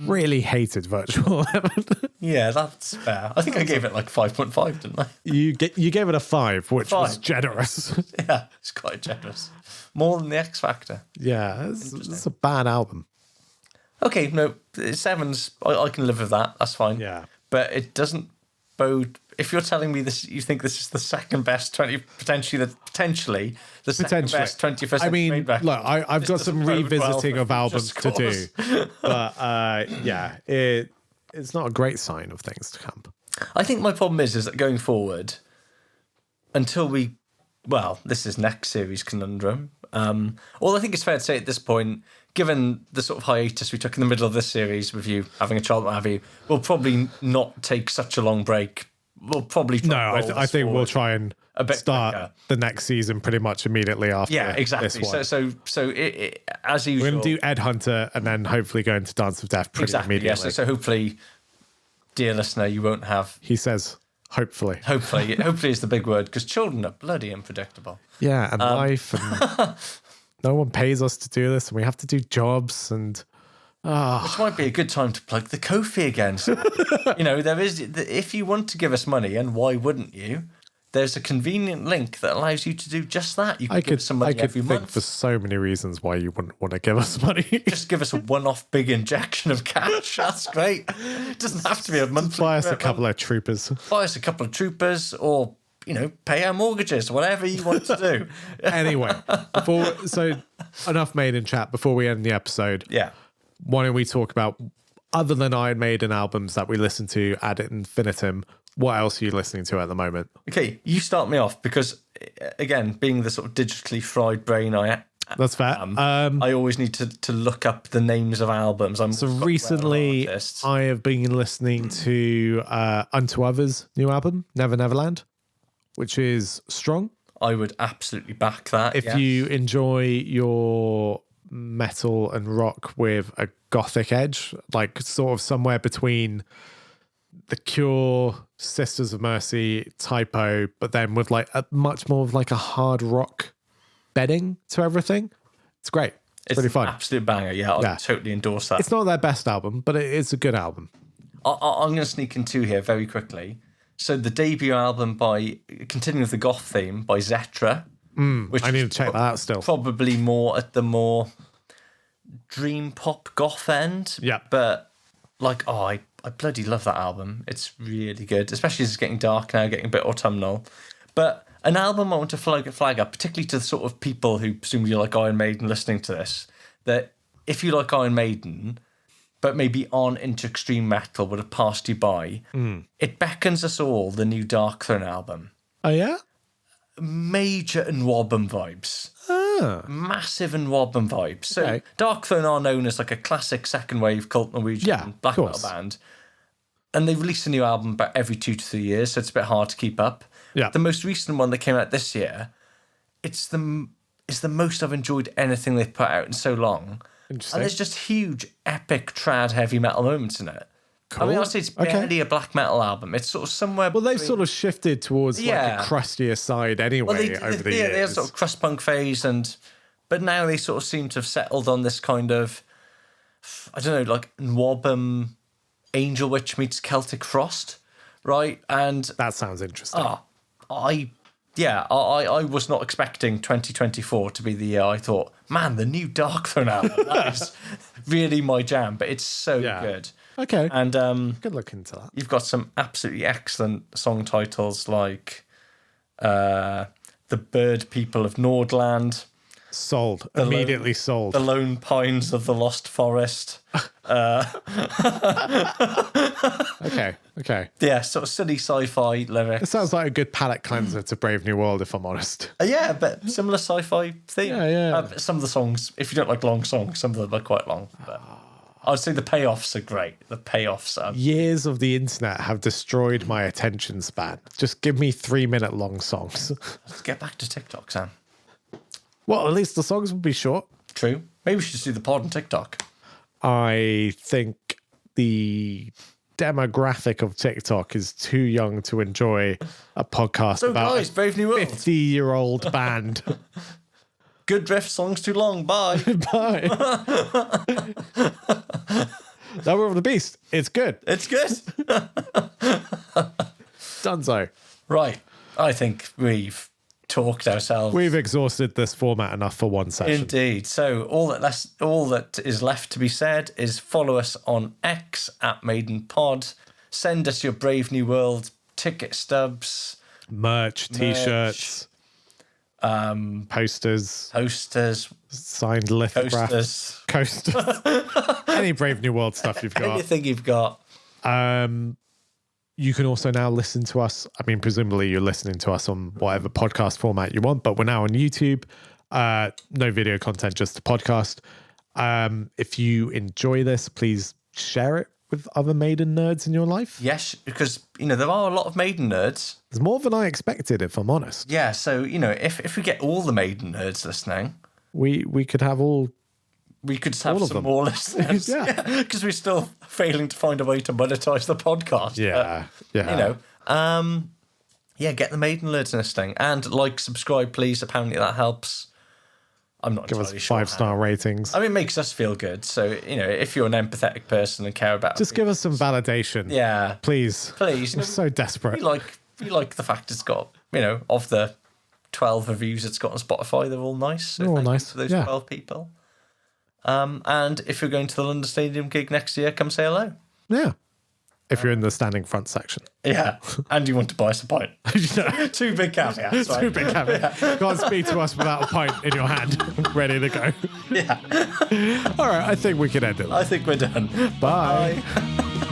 Really hated Virtual 11. Yeah, that's fair. I think I gave it like 5.5, didn't I? You gave it a 5, which was generous. Yeah, it's quite generous. More than the X Factor. Yeah, it's a bad album. Okay, no, 7's, I can live with that. That's fine. Yeah. But it doesn't bode. If you're telling me this, you think this is the second best, potentially the second best 21st. I mean, look, I've got some revisiting of albums to do, but it's not a great sign of things to come. I think my problem is that going forward, until this is next series conundrum. Although I think it's fair to say at this point, given the sort of hiatus we took in the middle of this series with you having a child, what have you, we'll probably not take such a long break. We'll probably try I think we'll try and start the next season pretty much immediately after. Yeah, exactly. This one. So as usual, we're going to do Ed Hunter and then hopefully go into Dance of Death pretty immediately. Yeah, so hopefully, dear listener, you won't have. He says hopefully. Hopefully is the big word because children are bloody unpredictable. Yeah, and life and. No one pays us to do this, and we have to do jobs, and which might be a good time to plug the Ko-fi again. So, there is. If you want to give us money, and why wouldn't you? There's a convenient link that allows you to do just that. You can give us some money every month. I could think for so many reasons why you wouldn't want to give us money. Just give us a one-off big injection of cash. That's great. It doesn't have to be a monthly. Buy us a couple of troopers. Or. Pay our mortgages, whatever you want to do. Anyway, enough Maiden chat before we end the episode. Yeah. Why don't we talk about, other than Iron Maiden albums that we listen to ad infinitum, what else are you listening to at the moment? Okay, you start me off because, again, being the sort of digitally fried brain that's fair. I always need to look up the names of albums. Recently, I have been listening to Unto Others' new album, Never Neverland. which is strong. I would absolutely back that. If you enjoy your metal and rock with a gothic edge, like sort of somewhere between The Cure, Sisters of Mercy, Typo, but then with like a much more of like a hard rock bedding to everything, it's great. It's really fun. Absolute banger. Yeah, I totally endorse that. It's not their best album, but it's a good album. I'm going to sneak in two here very quickly. So the debut album by, continuing with the goth theme, by Zetra. Which I need to check that out still. Probably more at the more dream pop goth end. Yeah. But like, I bloody love that album. It's really good, especially as it's getting dark now, getting a bit autumnal. But an album I want to flag up, particularly to the sort of people who presumably like Iron Maiden listening to this, that if you like Iron Maiden, but maybe aren't into extreme metal, would have passed you by, it beckons us all the new Dark Throne album. Oh, yeah? Major Nwabum vibes. Massive Nwabum vibes. So Okay. Dark Throne are known as like a classic second wave cult Norwegian black metal band. And they release a new album about every 2 to 3 years, so it's a bit hard to keep up. Yeah. The most recent one that came out this year, it's the most I've enjoyed anything they've put out in so long. Interesting. And there's just huge, epic, trad, heavy metal moments in it. Cool. I mean, I'd say it's barely a black metal album. It's sort of somewhere. Well, they've sort of shifted towards like a crustier side anyway over the years. They had sort of crust punk phase, but now they sort of seem to have settled on this kind of, I don't know, like Nwabum Angel Witch meets Celtic Frost, right? And that sounds interesting. I was not expecting 2024 to be the year I thought, man, the new Dark Throne album, that is really my jam, but it's so good. Okay. And good look into that. You've got some absolutely excellent song titles like The Bird People of Nordland. Sold. Immediately sold. The Lone Pines of the Lost Forest. Okay. Yeah, sort of silly sci-fi lyrics. It sounds like a good palate cleanser to Brave New World, if I'm honest. Yeah, but similar sci-fi theme. Yeah. Some of the songs, if you don't like long songs, some of them are quite long. But I'd say the payoffs are great. The payoffs are... Years of the internet have destroyed my attention span. Just give me 3-minute long songs. Let's get back to TikTok, Sam. Well, at least the songs will be short. True. Maybe we should just do the pod on TikTok. I think the demographic of TikTok is too young to enjoy a podcast about guys, Brave New World. 50-year-old band. Good drift, songs too long. Bye. Bye. Number of the Beast. It's good. It's good. Dunzo. Right. I think we've talked ourselves. We've exhausted this format enough for one session. Indeed. So all that is left to be said is follow us on X at MaidenPod. Send us your Brave New World ticket stubs, merch, t-shirts, posters, signed lithographs, coasters. Any Brave New World stuff you've got. Anything you've got. You can also now listen to us. I mean, presumably you're listening to us on whatever podcast format you want, but we're now on YouTube. No video content, just a podcast. If you enjoy this, please share it with other Maiden nerds in your life. Yes, because, there are a lot of Maiden nerds. There's more than I expected, if I'm honest. Yeah, so, if we get all the Maiden nerds listening... We could have all... We could have some more listeners. Yeah. Because we're still failing to find a way to monetize the podcast. Yeah. Get the Maiden nerds listening. And subscribe, please. Apparently that helps. I'm not Give us entirely sure 5-star ratings. I mean, it makes us feel good. So, if you're an empathetic person and care about... Just give us some validation. Yeah. Please. We're so desperate. We like the fact it's got, of the 12 reviews it's got on Spotify, they're all nice. So they're all thank you nice. for those 12 people. And if you're going to the London Stadium gig next year, come say hello. Yeah. If you're in the standing front section. Yeah. And you want to buy us a pint. Two big caveats. Right? Two big caveats. Can't speak to us without a pint in your hand, ready to go. Yeah. All right. I think we can end it. I think we're done. Bye. Bye.